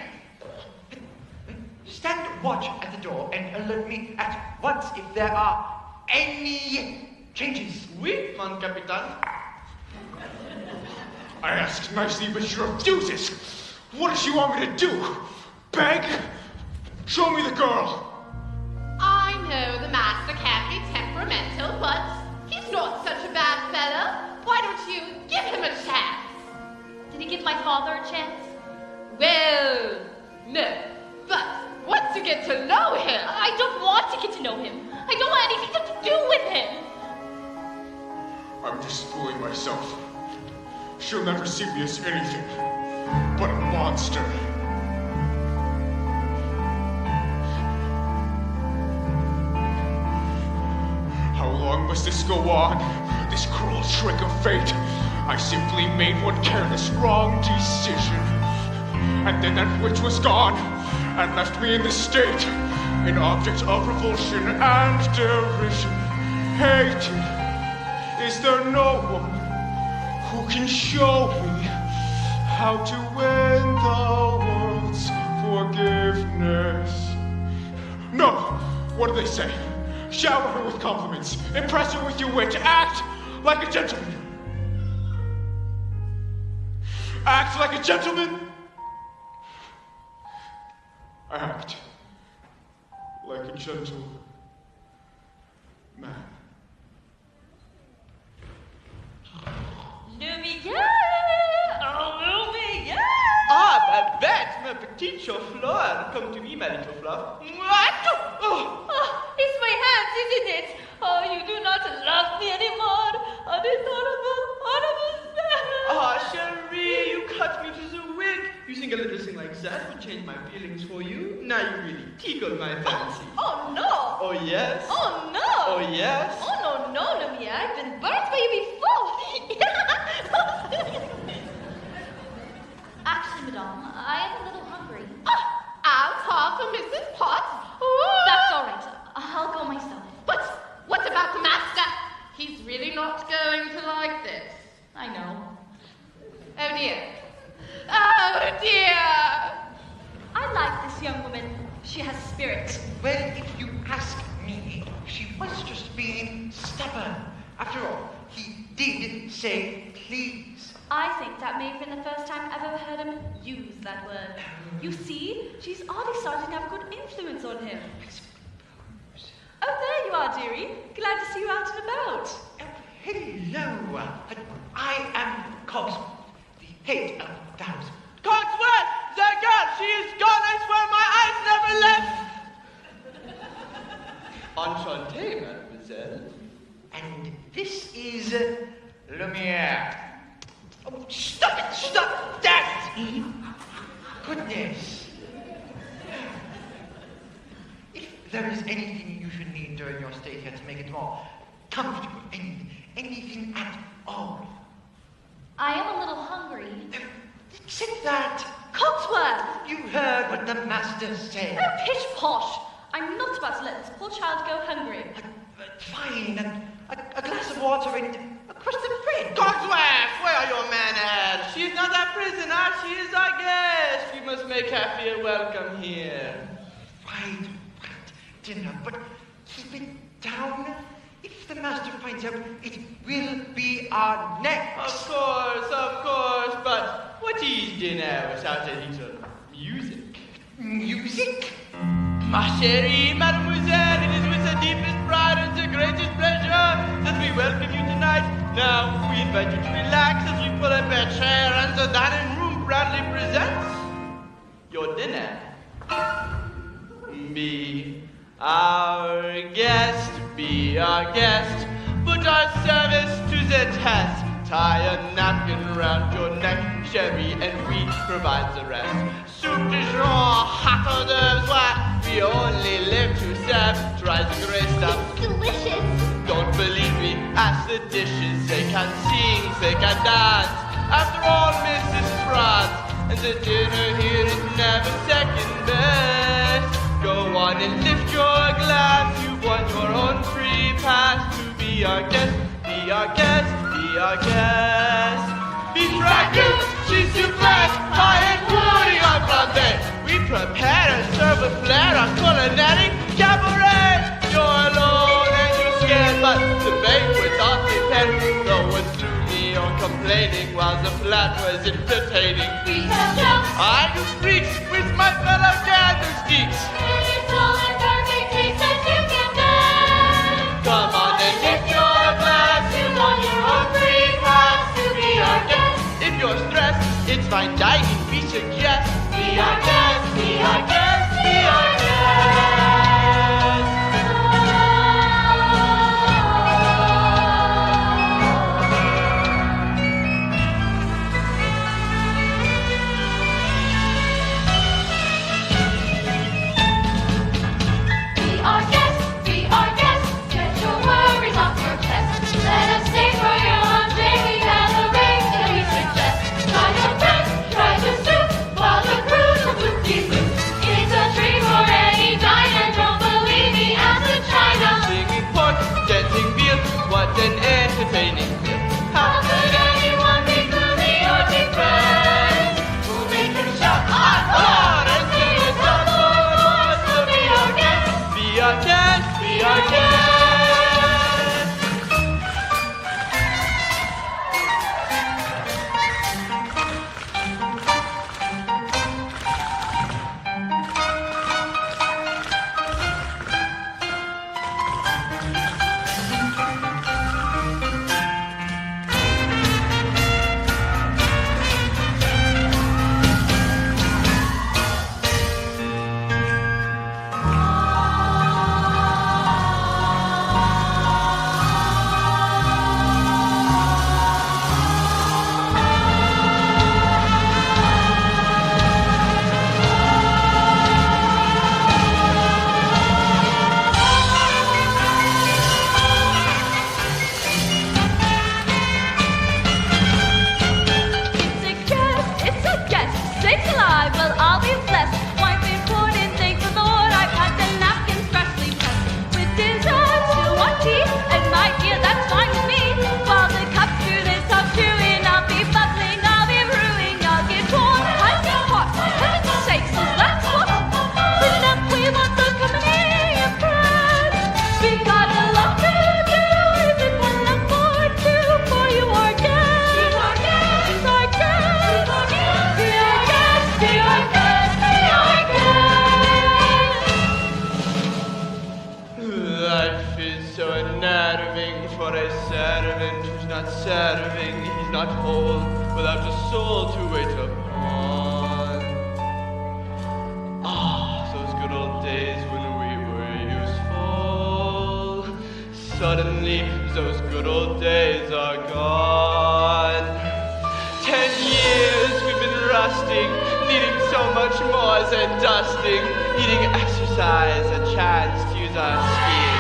stand watch at the door and alert me at once if there are any changes. oui, mon capitaine. I ask nicely, but she refuses. What does she want me to do? Beg? Show me the girl. I know the master can be temperamental, but he's not such a bad fellow. Why don't you give him a chance? Did he give my father a chance? Well, no. But once you get to know him, I don't want to get to know him. I don't want anything to do with him. I'm just fooling myself. she'll never see me as anything but a monster. How long must this go on? This cruel trick of fate. I simply made one careless wrong decision. And then that witch was gone and left me in this state, an object of revulsion and derision. Hated. Is there no one who can show me how to win the world's forgiveness? No! What do they say? Shower her with compliments, impress her with your wit, act like a gentleman. Act like a gentleman. Act like a gentle man. Lumiere! Oh, Lumiere! Ah, bête, ma petite chauffleur. Come to me, my little fluff. Oh. Oh, it's my hands, isn't it? Oh, you do not love me anymore. Oh, this horrible Ah, Cherie, you cut me to the wig. You think a little thing like that would change my feelings for you? Now you really tickle my fancy. Oh, no! Oh, yes? Oh, no! Oh, yes? Oh, no, Lumiere. I've been burnt by you before. Actually, madame, I am a little hungry. I'll talk to Mrs. Potts. Ooh. That's all right. I'll go myself. But what about the master? He's really not going to like this. I know. Oh dear. Oh dear. I like this young woman. She has spirit. Well, if you ask me, she was just being stubborn. After all, he did say please. I think that may have been the first time I've ever heard him use that word. You see, she's already starting to have a good influence on him. Oh, there you are, dearie. Glad to see you out and about. Hello, I am Cogsworth, the head of the house. Cogsworth! The girl! She is gone! I swear my eyes never left! Enchanté, mademoiselle. And this is Lumiere. Oh, stop it! Stop that! Eve? Goodness. If there is anything you should need during your stay here to make it more comfortable, anything at all. I am a little hungry. Except that. Cogsworth! You heard what the master said. Oh, pish posh! I'm not about to let this poor child go hungry. Fine, a glass of water and a crust of bread. Cogsworth! Where are your manners? She is not a prisoner, she is our guest. We must make her feel welcome here. Right, dinner, but keep it down. If the master finds out, it will be our next. Of course, but what is dinner without a little music? Music? Ma chérie, mademoiselle, it is with the deepest pride and the greatest pleasure that we welcome you tonight. Now, we invite you to relax as we pull up a chair and the dining room proudly presents your dinner. Be our guest, be our guest. Put our service to the test. Tie a napkin round your neck, Cherie, and we provide the rest. Soup du jour, hot hors d'oeuvres, what? We only live to serve. Try the great stuff. Delicious! Don't believe me, ask the dishes. They can sing, they can dance. After all, Mrs. France, and the dinner here is never second best. Go on and lift your glass. You've won your own free pass to be our guest, be our guest, be our guest. Beef ragout, cheese soufflette, pie and pudding en français. We prepare and serve a flair on culinary cabaret. You're alone and you're scared, but the banquet's off the pen. No one's gloomy or complaining while the flat was entertaining. We have jokes. I do freaks with my fellow candlesticks. And it's all in perfect taste that you can make. Come on and lift your glass. You want your own free pass to be our guest. If you're stressed, it's fine dining, we suggest. Be our guest, be our guest, be our guest. he's not whole, without a soul to wait upon. Ah, those good old days when we were useful. Suddenly, those good old days are gone. 10 years we've been rusting, needing so much more than dusting, needing exercise, a chance to use our skin.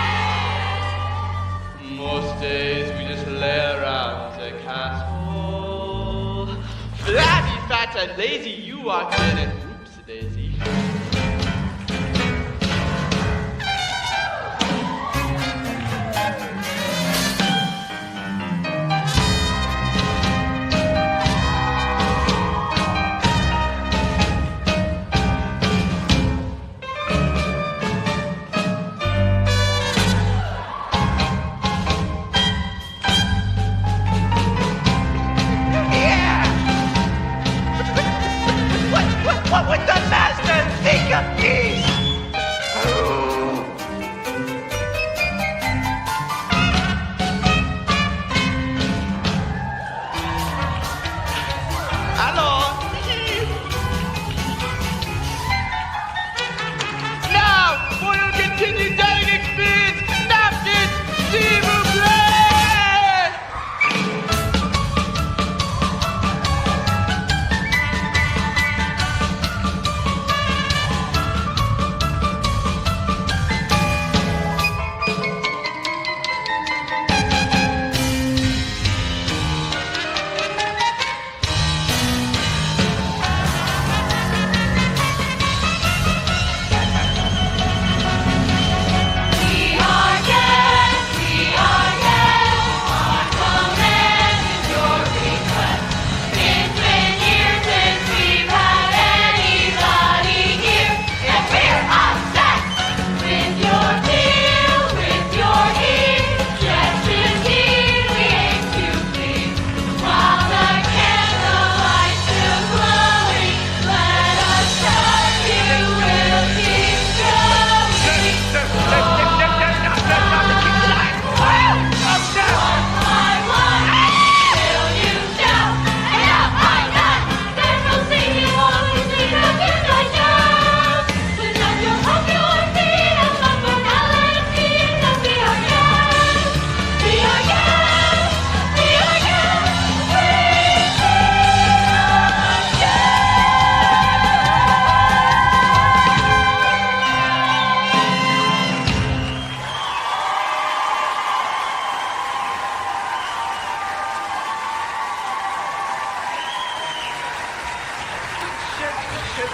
Most days we just lay around the castle. Flabby, fat, and lazy, you walk in and oops, daisy. What would the master think of these? Hello? Now, for your continued dining experience, napkins, s'il vous plaît!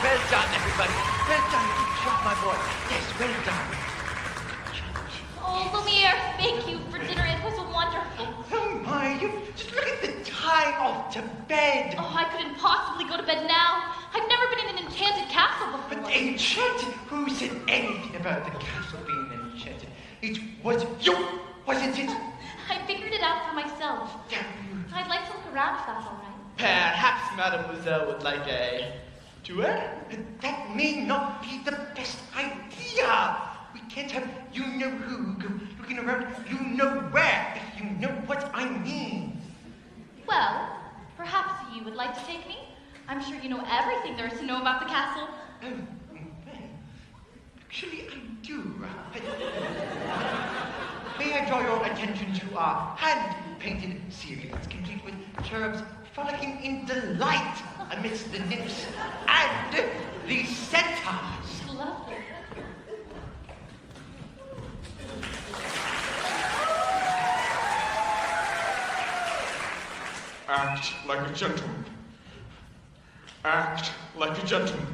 Well done, everybody. Well done. Good job, my boy. Yes, well done. Oh, Lumiere, thank you for dinner. It was wonderful. Oh my, you just look at the time off to bed. Oh, I couldn't possibly go to bed now. I've never been in an enchanted castle before. But enchanted? Who said anything about the castle being enchanted? It was you, wasn't it? I figured it out for myself. Damn you. I'd like to look around if that's all right. Perhaps Mademoiselle would like a duet? That may not be the best idea. We can't have you-know-who go looking around you-know-where, if you know what I mean. Well, perhaps you would like to take me? I'm sure you know everything there is to know about the castle. Oh, well, actually I do. May I draw your attention to our hand-painted series, complete with cherubs frolicking in delight amidst the nymphs and the centaurs. Lovely. Act like a gentleman. Act like a gentleman.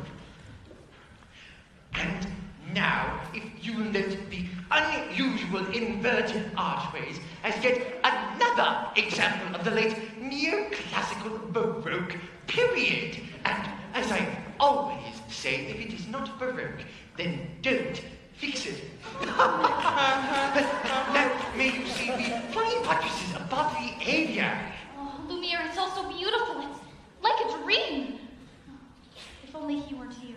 And now, if you note the unusual inverted archways as yet another example of the late neoclassical Baroque period. And as I always say, if it is not Baroque, then don't fix it. Now, may you see the flying buttresses above the area. Oh, Lumiere, it's all so beautiful. It's like a dream. If only he weren't here.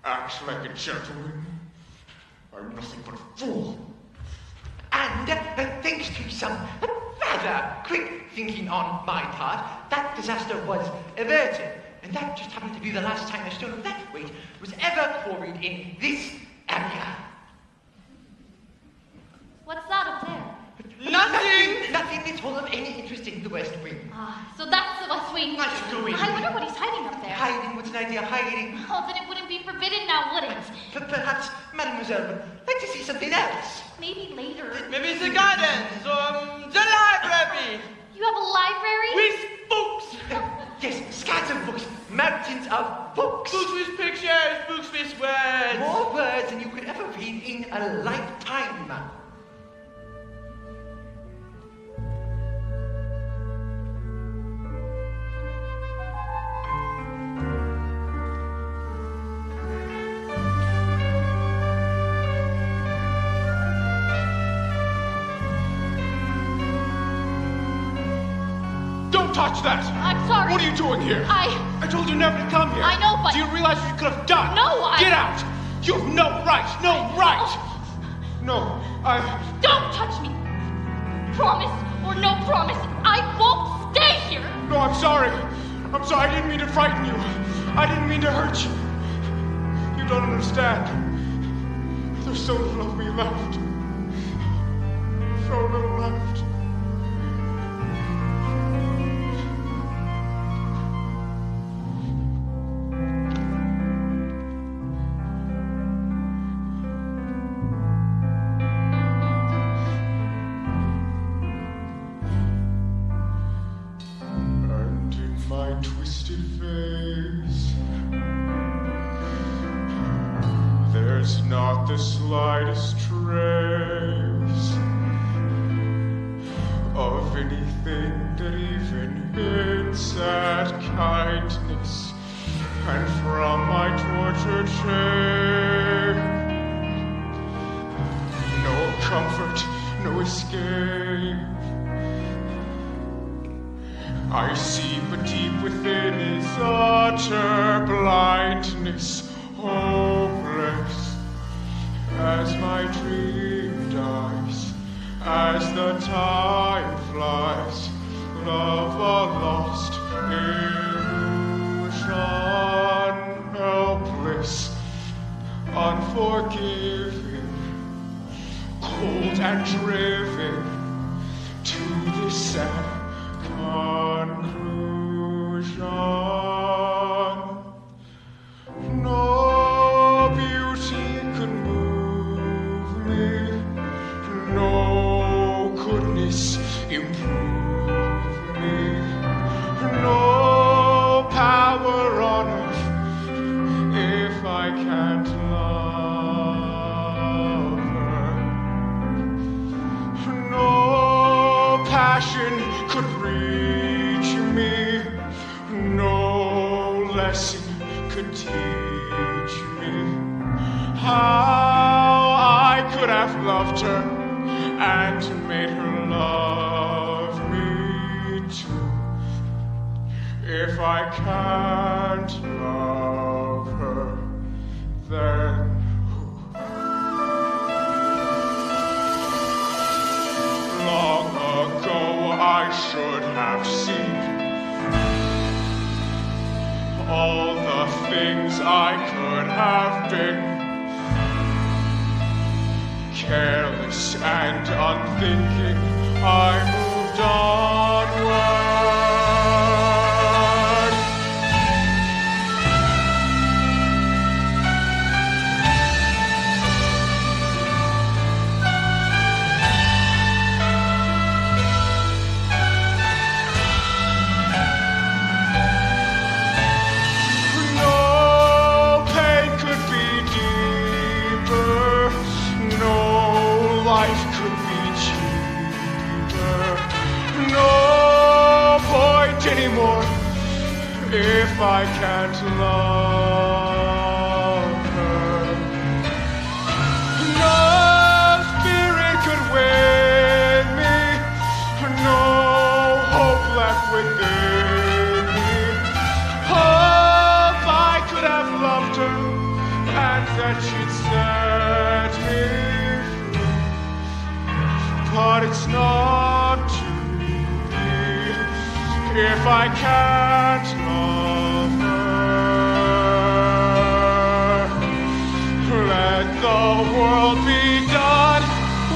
Act like a gentleman. I'm nothing but a fool. And thanks to some rather quick thinking on my part, that disaster was averted. And that just happened to be the last time a stone of that weight was ever quarried in this area. What's that up there? Nothing at all of any interest in the West Wing. So that's the West Wing. Let's go in. I wonder what he's hiding up there. Hiding? What's an idea? Hiding? Oh, then it wouldn't be forbidden now, would it? Perhaps Mademoiselle would like to see something else. Maybe later. Maybe the gardens or the library. You have a library? With books. Yes, scads of books, mountains of books. Books with pictures, books with words. More words than you could ever read in a lifetime. Don't touch that! I'm sorry. What are you doing here? I told you never to come here. I know, but... Do you realize what you could have done? No, Get out! You have no right! No right! No, Don't touch me! Promise or no promise, I won't stay here! No, I'm sorry. I'm sorry. I didn't mean to frighten you. I didn't mean to hurt you. You don't understand. There's so little of me left. So little left. Not the slightest trace of anything that even hints at kindness, and from my tortured shame, no comfort, no escape. I see, but deep within is utter blindness, hopeless. As my dream dies, as the time flies, love a lost illusion, helpless, unforgiving, cold and driven to this sad conclusion. No beauty could move me, no goodness improve me, no power on earth if I can't love her. No passion could reach me, no lesson could teach me how I could have loved her and made her love me too. If I can't love her, then who? Long ago I should have seen all the things I could have been. Careless and unthinking, I moved onward. No pain could be deeper, no life could be cheaper, no point anymore if I can't love her. No spirit could win me, no hope left within me. Hope I could have loved her and that she'd set me it's not to be if I can't love her. Let the world be done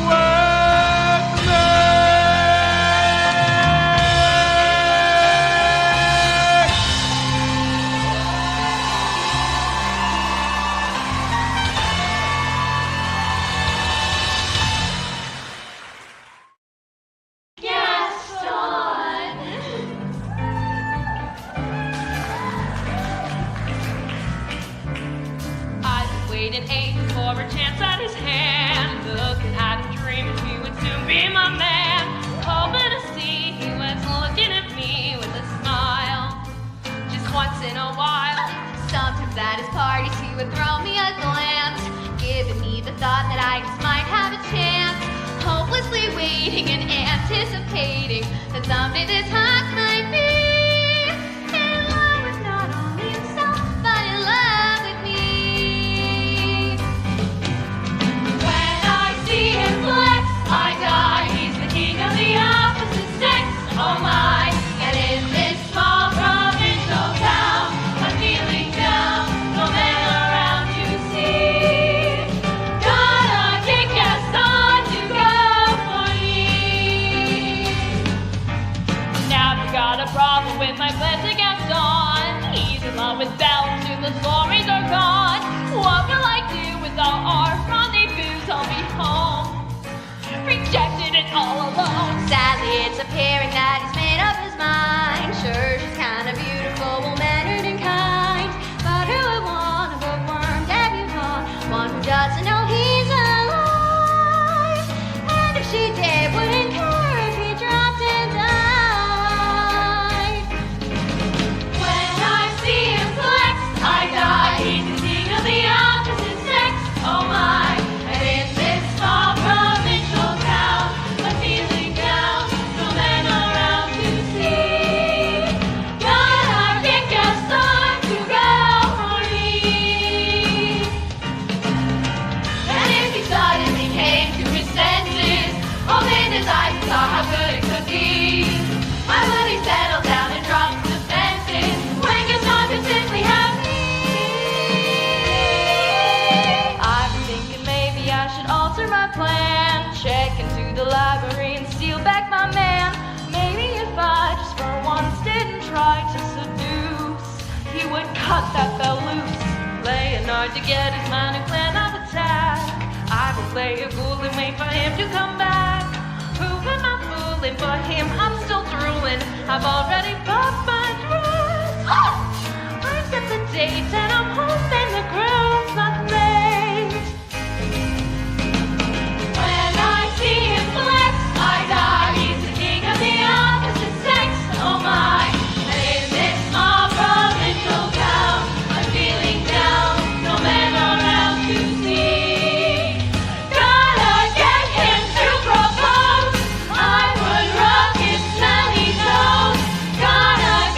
with me. Waiting ages for a chance at his hand, looking at him, dreaming he would soon be my man. Hoping to see he was looking at me with a smile, just once in a while. Sometimes at his parties he would throw me a glance, giving me the thought that I just might have a chance. Hopelessly waiting and anticipating that someday this heart might be in love with not only himself, but in love with me. When I see him flex, I die. He's the king of the opposite sex. Oh my! And in this small provincial town, I'm feeling down. No man around to see. Gotta kick Gaston to go for me. Now you got a problem with my plan to Gaston. He's in love with Belle till the stories are gone. What will I do without our rendezvous? I'll be home, rejected and all alone. Sadly, it's appearing that he's made up his mind. Sure, she's kind of beautiful, well-mannered and kind, but who would want a bookworm debutante, one who doesn't know he's alive? And if she did, wouldn't care if he dropped and died. When I see him flex, I die. He's the king of the opposite sex. Oh my! And in this small provincial town, I'm feeling down. No man around to see. Gotta kick Gaston to go for me. And if he suddenly came to his senses, opened his eyes and saw how good it could be, why would he settle down and drop the fences when Gaston could simply have me? I've been thinking maybe I should alter my plan, check into the library and steal back my man. Maybe if I just for once didn't try to seduce, he would cut that bell loose, lay a night to get his mind and plan of attack. I will play a fool and wait for him to come back. Who am I fooling? For him I'm still drooling. I've already bought my dress. Oh! I've set the date and I'm hoping the groom's not late. When I see him flex, I die. He's the king of the opposite sex. Oh my! And in this small provincial town, I'm feeling down. No man around to see. Gotta get him to propose. I would rub his smelly toes. Gotta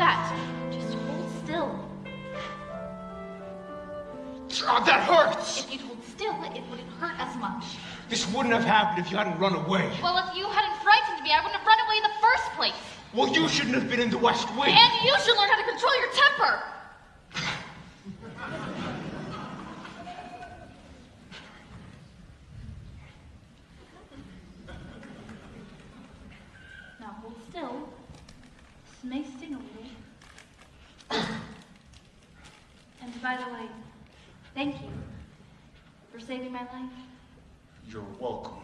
that. Just hold still. Oh, that hurts! If you'd hold still, it wouldn't hurt as much. This wouldn't have happened if you hadn't run away. Well, if you hadn't frightened me, I wouldn't have run away in the first place. Well, you shouldn't have been in the West Wing. And you should learn how to control your temper. Now hold still. This may sting a little. And by the way, thank you for saving my life. You're welcome.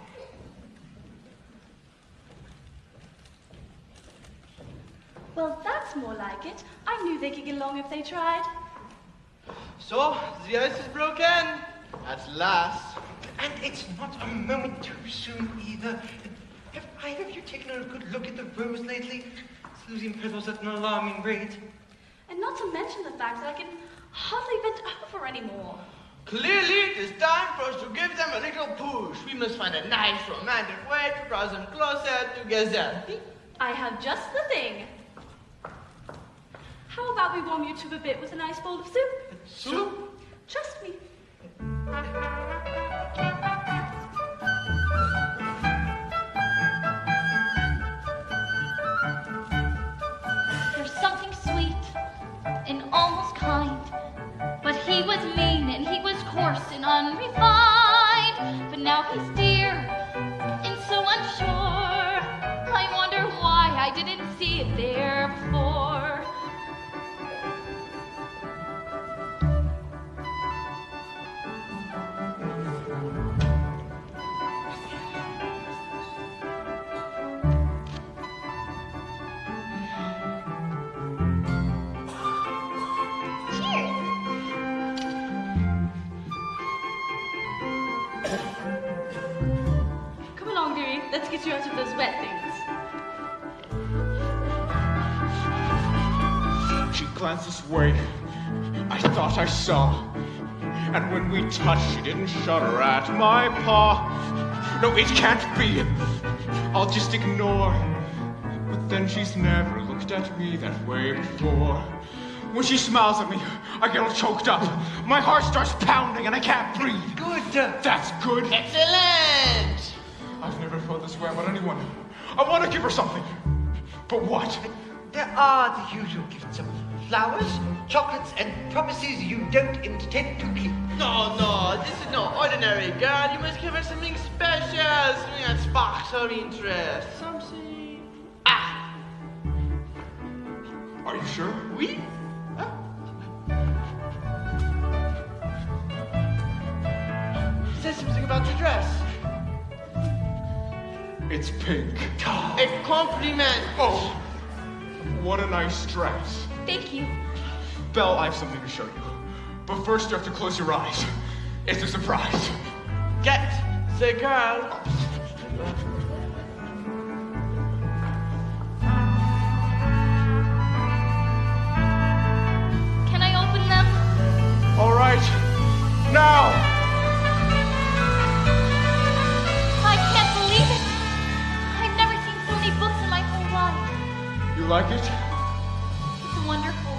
Well, that's more like it. I knew they could get along if they tried. So, the ice is broken. At last. And it's not a moment too soon either. Have either of you taken a good look at the rose lately? It's losing petals at an alarming rate. And not to mention the fact that I can hardly bend over anymore. Clearly, it is time for us to give them a little push. We must find a nice romantic way to draw them closer together. I have just the thing. How about we warm you to a bit with a nice bowl of soup? Soup? Trust me. There's something sweet and almost kind, but he was mean and he was coarse and unrefined. But now he's dear and so unsure. I wonder why I didn't see it there before. Come along, dearie. Let's get you out of those wet things. She glanced this way. I thought I saw. And when we touched, she didn't shudder at my paw. No, it can't be. I'll just ignore. But then she's never looked at me that way before. When she smiles at me, I get all choked up. My heart starts pounding and I can't breathe. Good. That's good. Excellent! I've never felt this way about anyone. I want to give her something. But what? There are the usual gifts of flowers, chocolates, and promises you don't intend to keep. No, this is no ordinary girl. You must give her something special, something that sparks her interest. Something. Ah! Are you sure? Oui? Say something about your dress. It's pink. A compliment. Oh, what a nice dress. Thank you. Belle, I have something to show you. But first you have to close your eyes. It's a surprise. Get the girl. Can I open them? All right, now. I can't believe it. I've never seen so many books in my whole life. You like it? It's wonderful.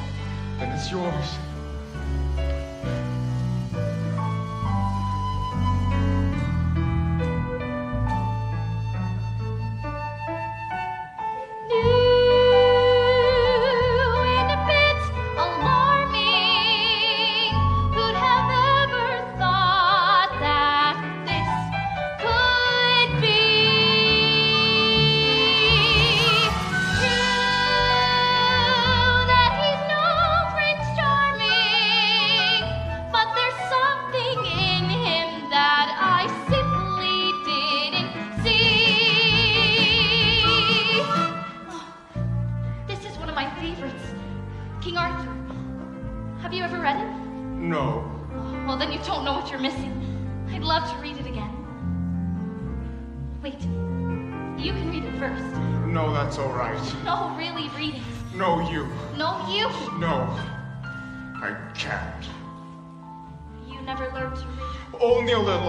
Then it's yours.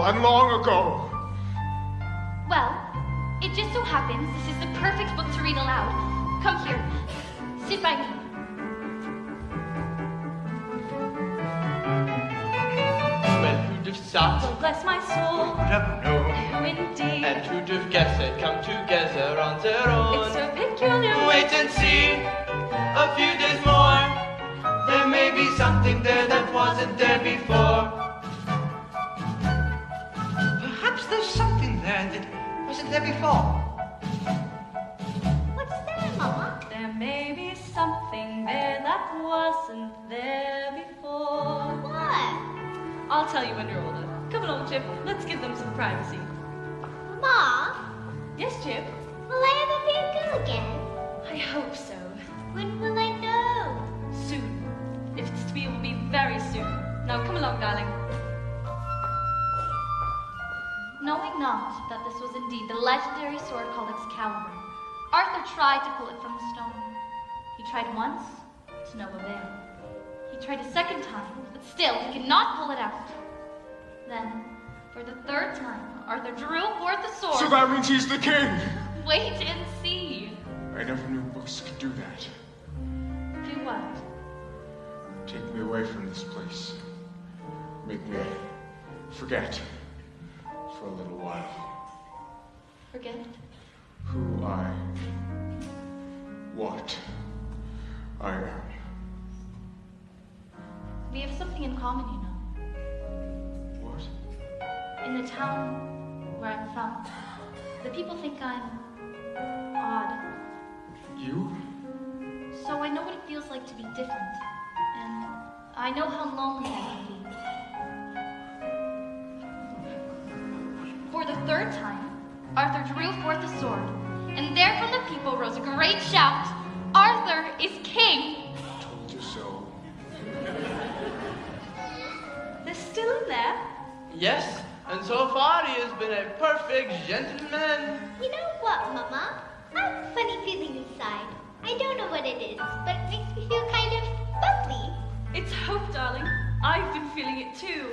And long ago. Well, it just so happens this is the perfect book to read aloud. Come here. Sit by me. sought, Well, bless my soul. Would have known. Who indeed? and who'd have guessed they'd come together on their own. It's so peculiar. Wait and see, a few days more. There may be something there that wasn't there before. Perhaps there's something there that wasn't there before. What's there, Mama? There may be something there that wasn't there before. What? I'll tell you when you're older. Come along, Chip. Let's give them some privacy. Ma, Yes, Chip? will I ever be a girl again? I hope so. When will I know? Soon. If it's to be, it will be very soon. Now, come along, darling. Knowing not that this was indeed the legendary sword called Excalibur, Arthur tried to pull it from the stone. He tried once, to no avail. He tried a second time, but still he could not pull it out. Then, for the third time, Arthur drew forth the sword. So that means he's the king! Wait and see. I never knew books could do that. Do what? Take me away from this place. Make me forget for a little while Forget. who I, what I am. We have something in common, you know. What? In the town where I'm from, the people think I'm odd. You? So I know what it feels like to be different. And I know how lonely I can be. For the third time, Arthur drew forth the sword, and there from the people rose a great shout, "Arthur is king!" Told you so. They're still in there. Yes, and so far he has been a perfect gentleman. You know what, Mama? I have a funny feeling inside. I don't know what it is, but it makes me feel kind of bubbly. It's hope, darling. I've been feeling it too.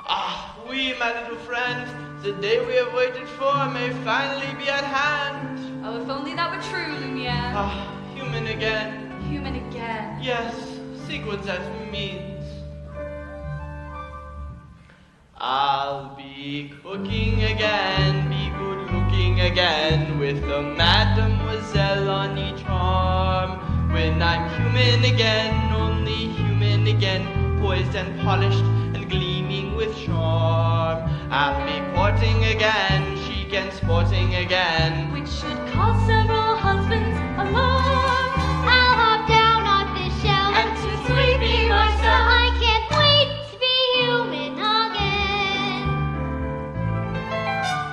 Ah, we, my little friend, the day we have waited for may finally be at hand. Oh, if only that were true, Lumiere. Ah, human again. Human again. Yes, think what that means. I'll be cooking again, be good looking again, with a mademoiselle on each arm. When I'm human again, only human again, poised and polished and gleaming with charm. I'll be courting again, chic and sporting again. Which should cause several husbands alarm. I'll hop down off the shelf And to sweet me myself. I can't wait to be human again.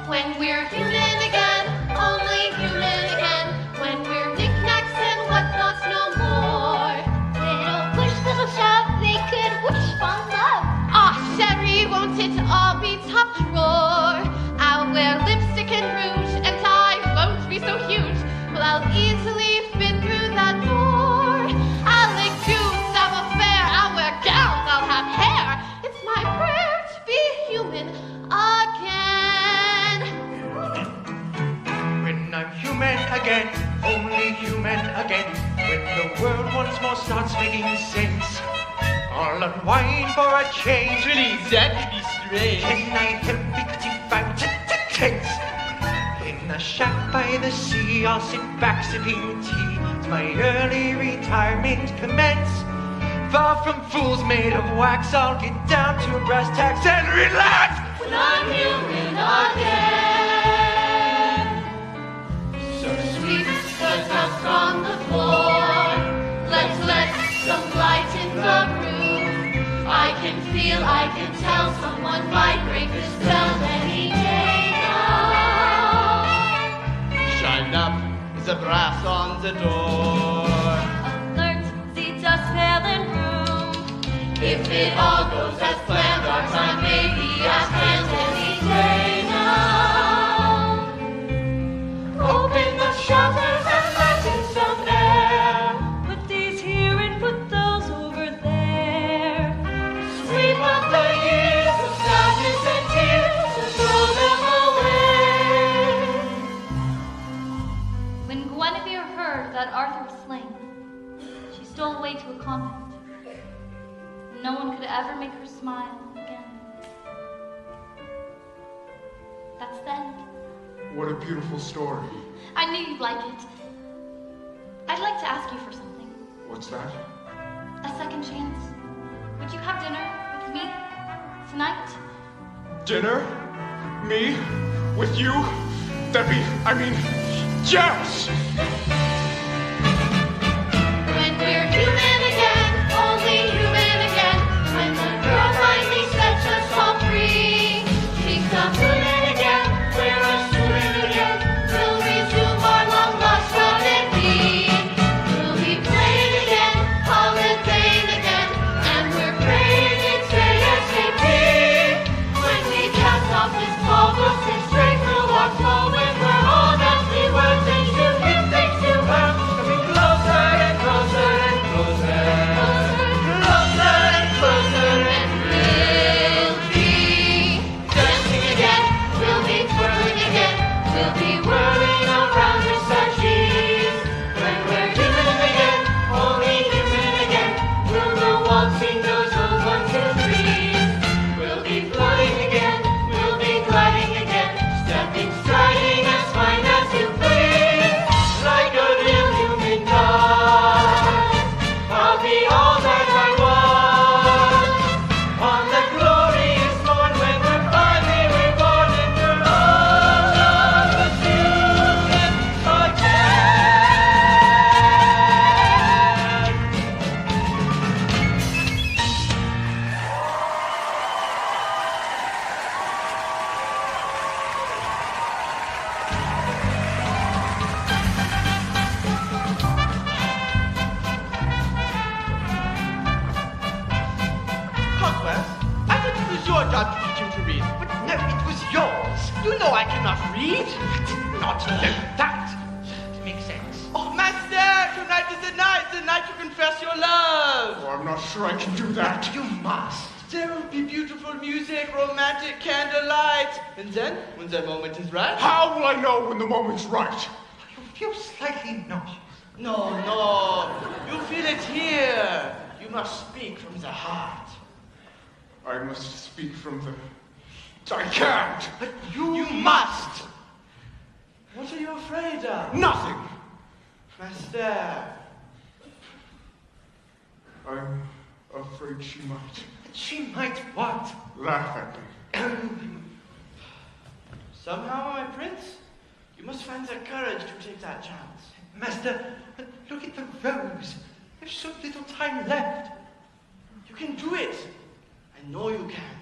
When we're human again, only human again. When we're knickknacks and whatnots no more. Little push, little shove, they could whoosh fall love. Ah, Sherry, won't it all be top drawer? I'll wear lipstick and rouge, and I won't be so huge. Well, I'll easily fit through that door. I'll lick dudes, I'm a fair. I'll wear gowns, I'll have hair. It's my prayer to be human again. When I'm human again, only human again. When the world once more starts making sense, I'll unwind for a change. Really, that could be strange. Can I help it if I'm tense? In a shack by the sea, I'll sit back sipping tea as my early retirement commence. Far from fools made of wax, I'll get down to brass tacks and relax. When I'm human again. So sweet, the dust on the floor. Let's let some light in the room. I can tell someone might break the spell any day now. Shine up the brass on the door. Alert, the dust paling room. If it all goes as planned, our time may be at hand any day now. Open the shutters and let in some air. Put these here and put those over there. Sweep up the years of sadness and tears and throw them away. When Guinevere heard that Arthur was slain, she stole away to a convent. No one could ever make her smile again. That's the end. What a beautiful story. I knew you'd like it. I'd like to ask you for something. What's that? A second chance. Would you have dinner with me tonight? Dinner? Me? With you? Yes! When we're human again, only human again. When the girl finally sets us all free, she comes human again, we're a human again. We'll resume our long lost love and peace. We'll be playing again, holidaying again, and we're praying it's ASAP. When we cast off this ball, we'll sit straight, we'll walk slow, when we're all that we were. Thanks to him, thanks to her, coming closer and closer and closer. Closer and closer, and we'll be dancing again, we'll be twirling again, we'll be whirling around the sun cheese. When we're human again, only human again, we'll go waltzing those old 1, 2, 3s. We'll be flying again, we'll be gliding again, stepping, striding as fine as you please. Like a real human does, I'll be all that I was. On the glorious morn when we're finally reborn and we're all of us human again. Conquest, I thought it was your job to teach him to read. But no, it was yours. You know I cannot read. Not know that. It makes sense. Oh, Master, tonight is the night to confess your love. Oh, I'm not sure I can do that. You must. There will be beautiful music, romantic candlelight. And then, when the moment is right... How will I know when the moment's right? You feel slightly nauseous. No, you feel it here. You must speak from the heart. I must speak from the... I can't! But You must. What are you afraid of? Nothing! Master, I'm afraid she might she might what? laugh at me. somehow, my prince, you must find the courage to take that chance. Master, look at the rose. There's so little time left. You can do it. I know you can.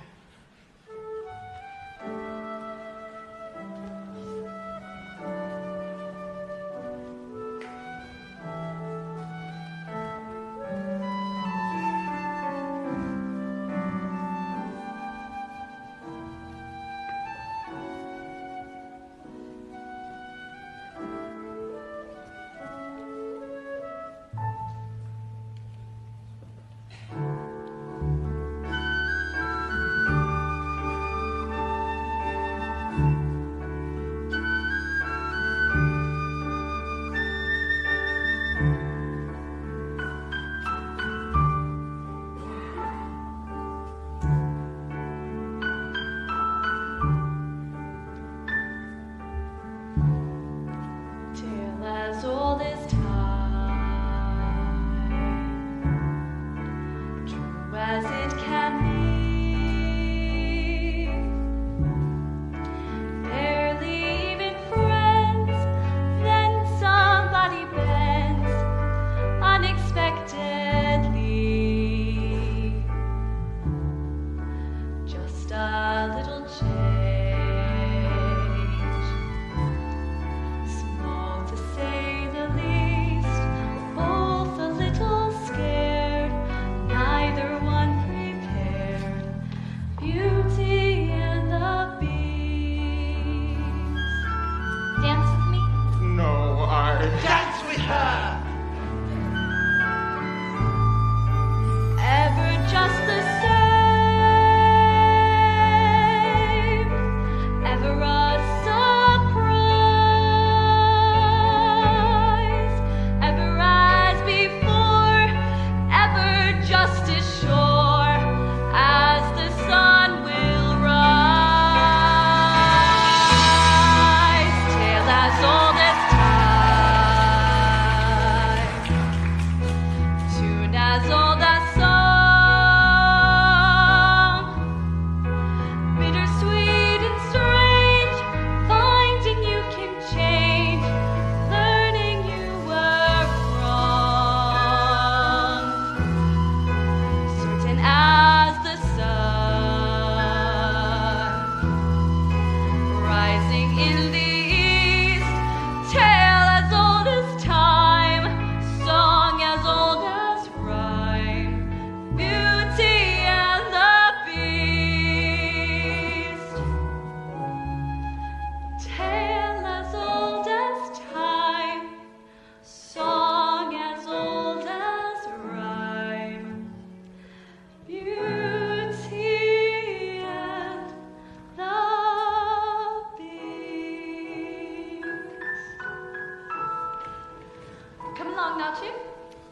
along now, Chip.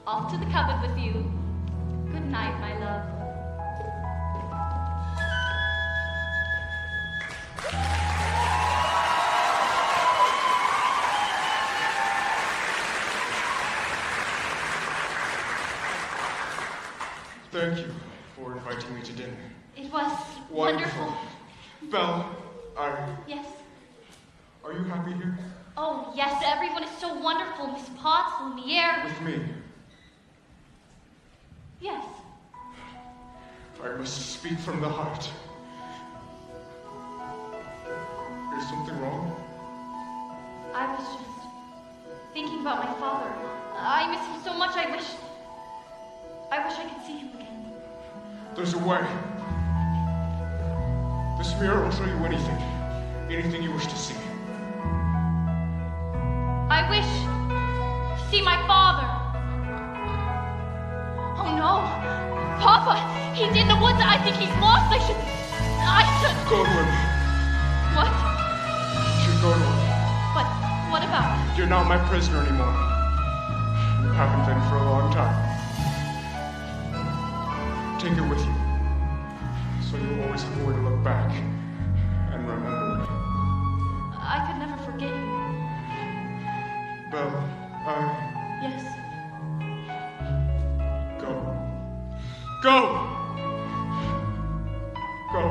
Off to the cupboard with you. Good night, my love. Thank you for inviting me to dinner. It was wonderful. Belle, Yes. are you happy here? Oh, yes, everyone is so wonderful. Miss Potts, Lumiere. With me? Yes. I must speak from the heart. Is something wrong? I was just thinking about my father. I miss him so much. I wish I could see him again. There's a way. This mirror will show you anything. Anything you wish to see. I wish to see my father. Oh no! Papa! He's in the woods! I think he's lost! I should... Go to him. What? You should go to him. But what about? You're not my prisoner anymore. You haven't been for a long time. Take it with you. So you'll always have a way to look back and remember me. I could never forget you. Belle, Yes. Go. Go! Go.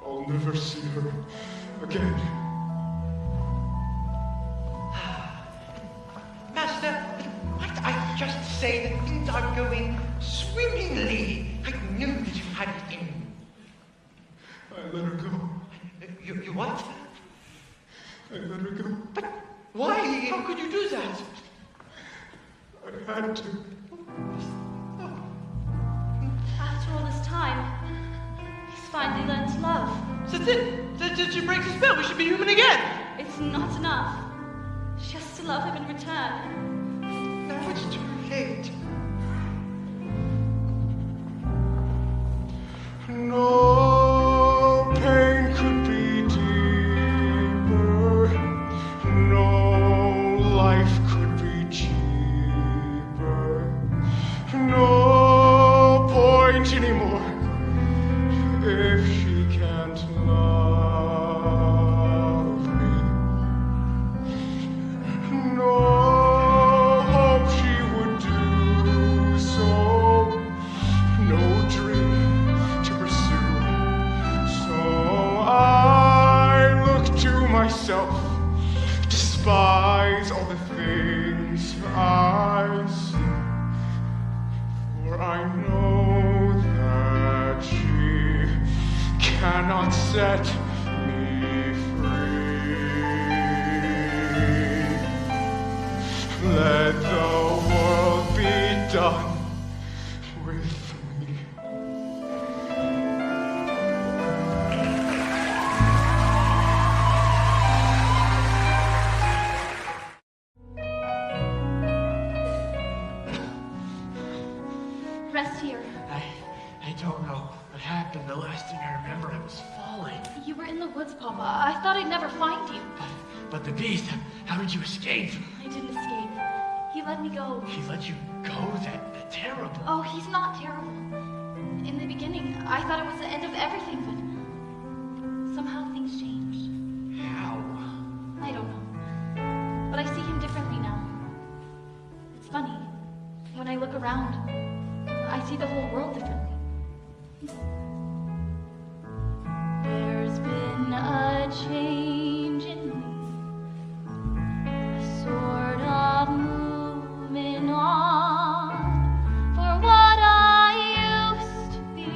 I'll never see her again. Master, might I just say that things are going swimmingly? I knew that you had it in you. I let her go. You what? I let her go. But why? How could you do that? I had to. After all this time, he's finally learned to love. So that's it. Did she break the spell? We should be human again. It's not enough. Just to love him in return. Now it's too late. No pain could be deeper. No life could be cheaper. No point anymore if she can't love me. No hope she would do so. No dream to pursue. So I look to myself, despise all the things I see. For I know that she cannot set me free. Let the world be done with me. Rest here. I don't know what happened. The last thing I remember, I was falling. You were in the woods, Papa. I thought I'd never find you. But the beast, how did you escape? I didn't escape. He let me go. He let you go? That terrible. Oh, he's not terrible. In the beginning, I thought it was the end of everything, but somehow things changed. How? I don't know. But I see him differently now. It's funny. When I look around, I see the whole world differently. There's been a change in me, a sort of moving on for what I used to be.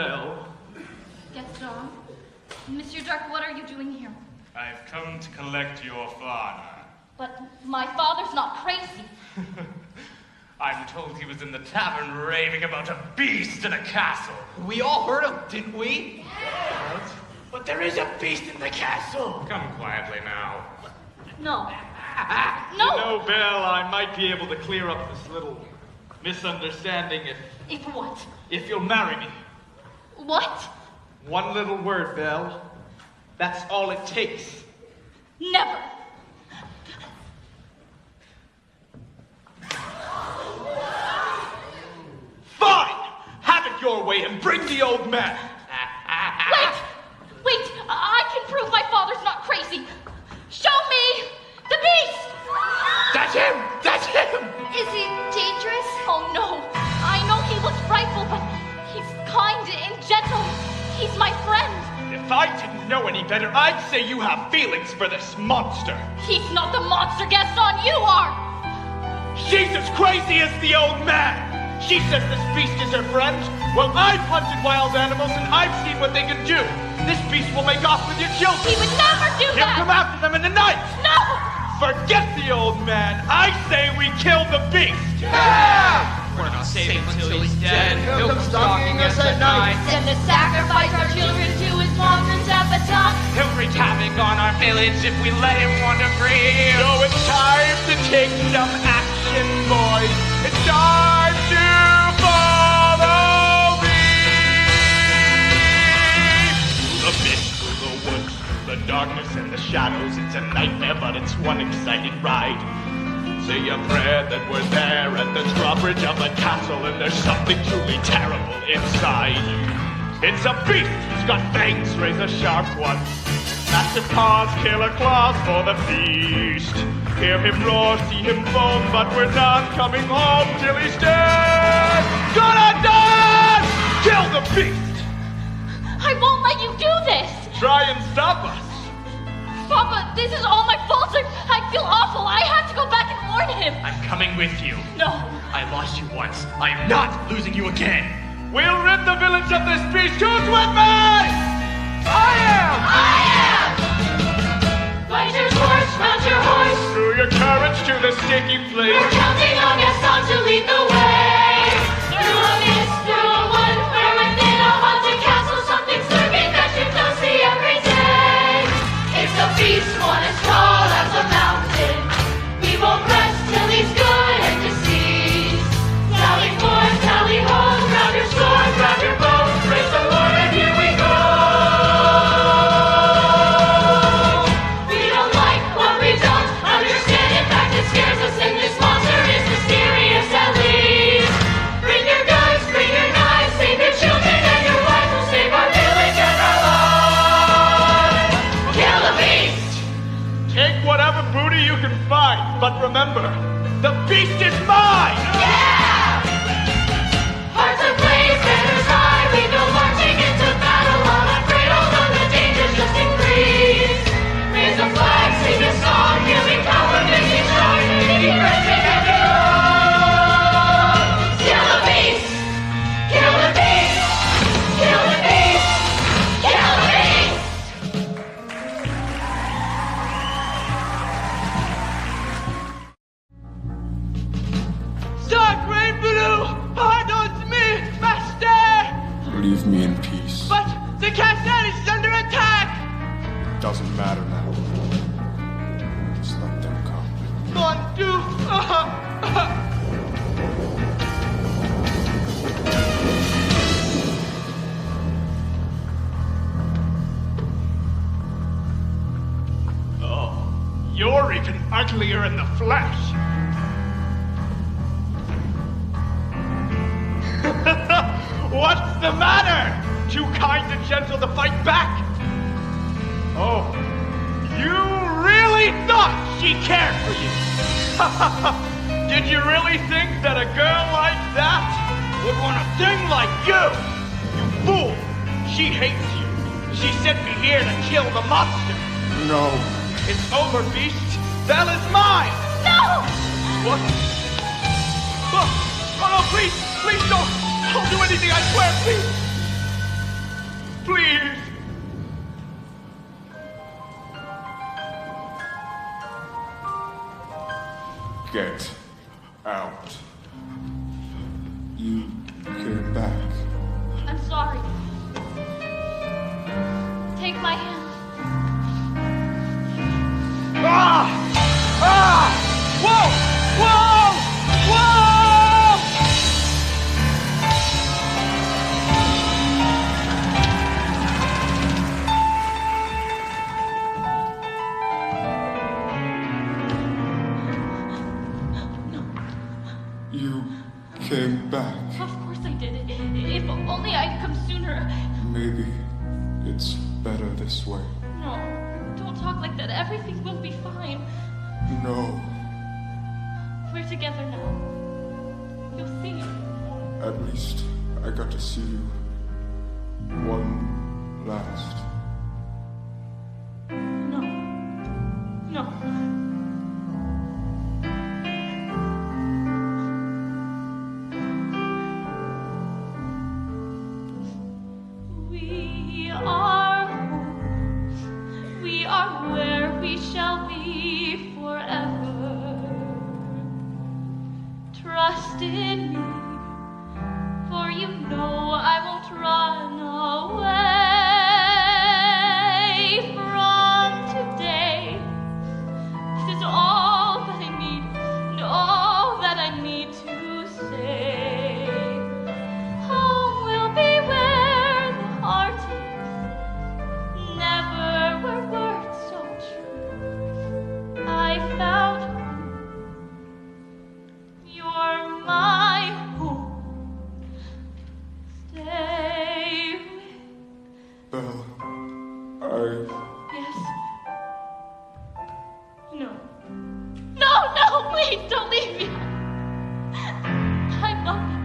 Belle. Gaston, Monsieur Dark, what are you doing here? I've come to collect your father. But my father's not crazy. I'm told he was in the tavern raving about a beast in a castle. We all heard him, didn't we? What? But there is a beast in the castle. Come quietly now. No. You know, Belle, I might be able to clear up this little misunderstanding If what? if you'll marry me. What? One little word, Belle. That's all it takes. Never. Fine! Have it your way and bring the old man. Wait! I can prove my father's not crazy. Show me the beast! That's him! That's him! Is he dangerous? Oh no. I know he looks frightful, but he's kind and gentle. He's my friend. If I didn't know any better, I'd say you have feelings for this monster. He's not the monster, Gaston, you are! She's as crazy as the old man. She says this beast is her friend. Well, I've hunted wild animals and I've seen what they can do. This beast will make off with your children. He would never do He'll that! come after them in the night. No! Forget the old man. I say we kill the beast. We're not safe until he's dead. He'll come stalking us at night. Send to sacrifice our children to his monstrous appetite. He'll wreak havoc on our village if we let him wander free. So it's time to take some action, boys. It's time to follow me. The mist, the woods, the darkness and the shadows. It's a nightmare, but it's one exciting ride. Say a prayer that we're there at the drawbridge of a castle, and there's something truly terrible inside. It's a beast. He's got fangs, razor sharp ones. Massive paws, killer claws for the feast. Hear him roar, see him foam, but we're not coming home till he's dead. Gonna die! Kill the beast! I won't let you do this! Try and stop us. Papa, this is all my fault. I feel awful. I have to go back and warn him. I'm coming with you. No. I lost you once. I'm not losing you again. We'll rid the village of this beast. Who's with me? I am! Light your torch, mount your horse. Through your courage to the sticky flame. We're counting on Gaston to lead the way. Through a mist, through a wood, where within a haunted castle something's lurking that you don't see every day. It's a beast, one as tall as a mountain. We won't rest till he's good and deceased. Sally forth, tally ho, grab your sword, grab your bow, praise the Lord, and here we go. We don't like what we don't understand. In fact, it scares us, and this monster is mysterious at least. Bring your guns, bring your knives, save your children and your wives. We'll save our village and our lives. Kill the beast! Take whatever booty you can find, but remember, the beast is mine! Hearts ablaze, banners high, we go marching into battle. Unafraid, although the dangers just increase. Raise a flag, sing a song, giving power, making strong, making friends, make every wrong. Kill the beast! Kill the beast! Kill the beast! Kill the beast! Dark Rain Blue, pardon me, master! Leave me in peace. But the castle is under attack! Doesn't matter now. Just let them come. Mon Dieu! Oh, you're even uglier in the flesh. What's the matter? Too kind and gentle to fight back? Oh, you really thought she cared for you? Did you really think that a girl like that would want a thing like you? You fool! She hates you. She sent me here to kill the monster. No. It's over, beast. Belle is mine. No! What? Oh no, please, please don't. I'll do anything, I swear, please. Get out. You came back. I'm sorry. Take my hand. Whoa! Whoa! Whoa! You came back. Of course I did. If only I'd come sooner. Maybe it's better this way. No, don't talk like that. Everything will be fine. No, We're together now. You'll see. at least I got to see you one last. No. No. We are home. We are where we shall be forever. Trust in me, for you know I won't run away from today. This is all that I need, and all that I need to say. Home will be where the heart is. Never were words so true. I found home. You're my home. Stay with. Belle, Yes. No. No, no, please don't leave me. I love you.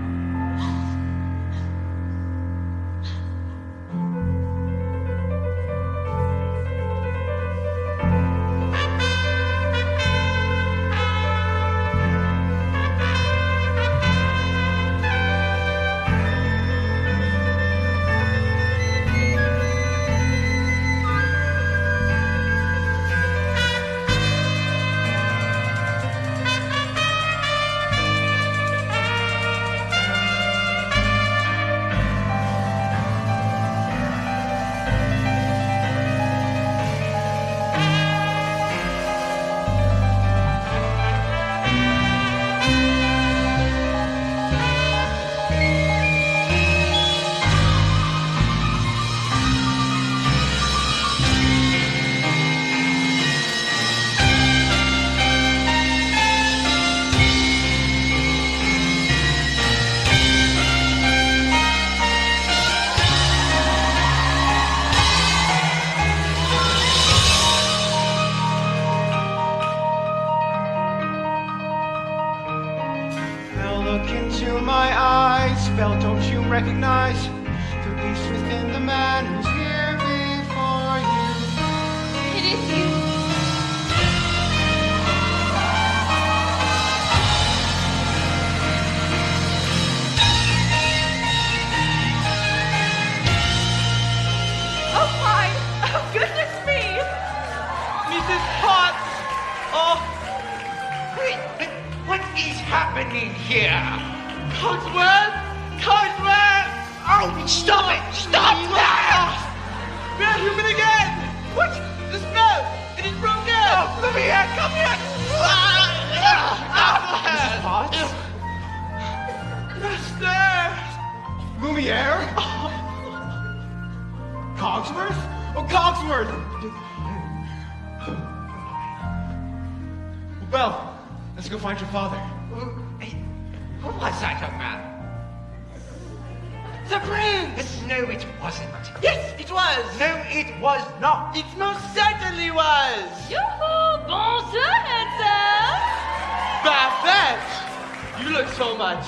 Now look into my eyes. Belle, don't you recognize the beast within the man who's here before you? It is you. Oh my! Oh goodness me! Mrs. Potts! Oh, Wait, but what is happening here? Cogsworth! Cogsworth! Oh, stop it! Stop that! We're human again! What? The spell! It is broken! Oh, come here! Come here! Mrs. Potts? Master! Lumiere? Cogsworth? Oh, Cogsworth! Well, let's go find your father. Who was that young man? The prince! No, it wasn't. Yes, it was! No, it was not. It most certainly was! Yoo-hoo! Bonjour, handsome! Babette! You look so much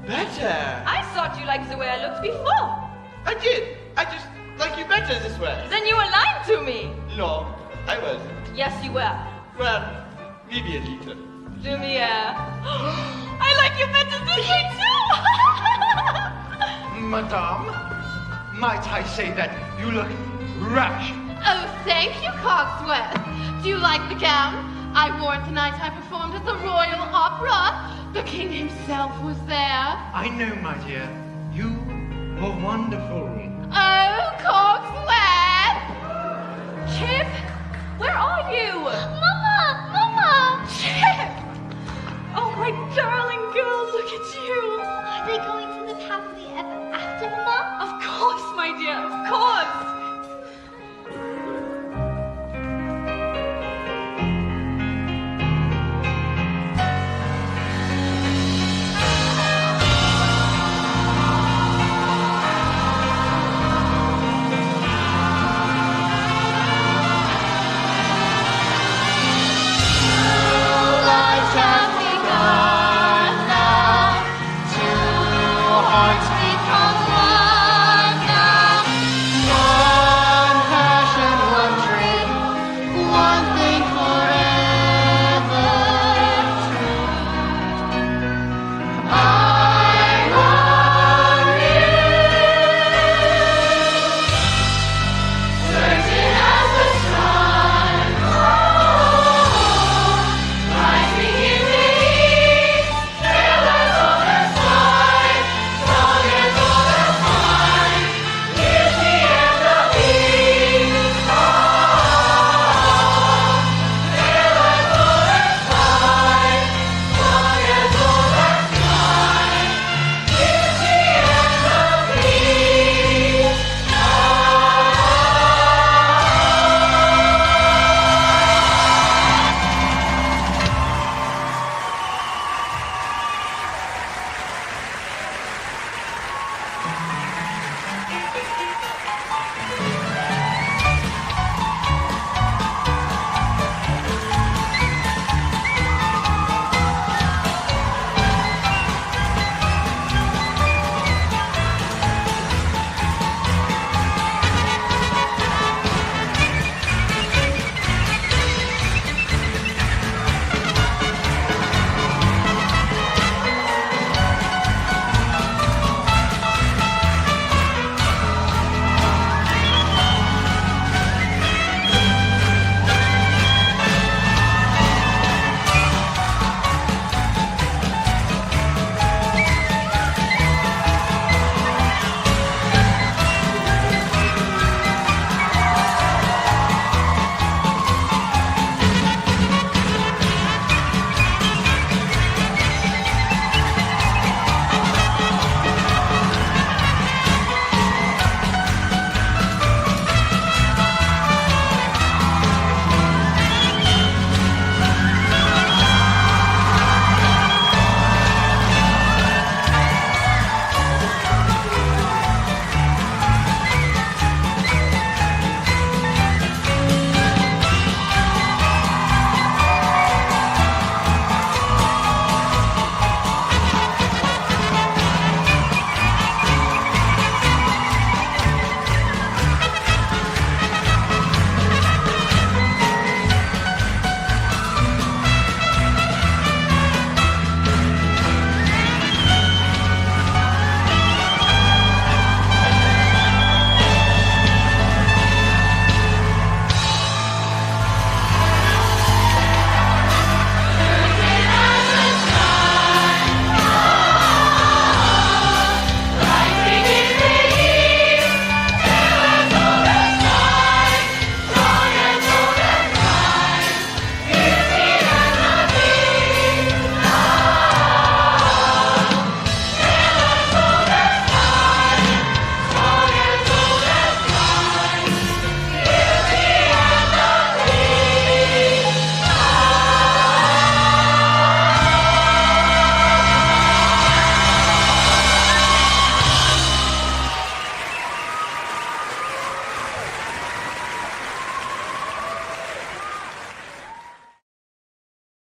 better. I thought you liked the way I looked before. I did. I just like you better this way. Then you were lying to me. No, I wasn't. Yes, you were. Well, maybe a little. Lumiere. I like you better this way too! Madame, might I say that you look rash? Oh, thank you, Cogsworth. Do you like the gown? I wore it the night I performed at the Royal Opera. The king himself was there. I know, my dear. You were wonderful. Oh,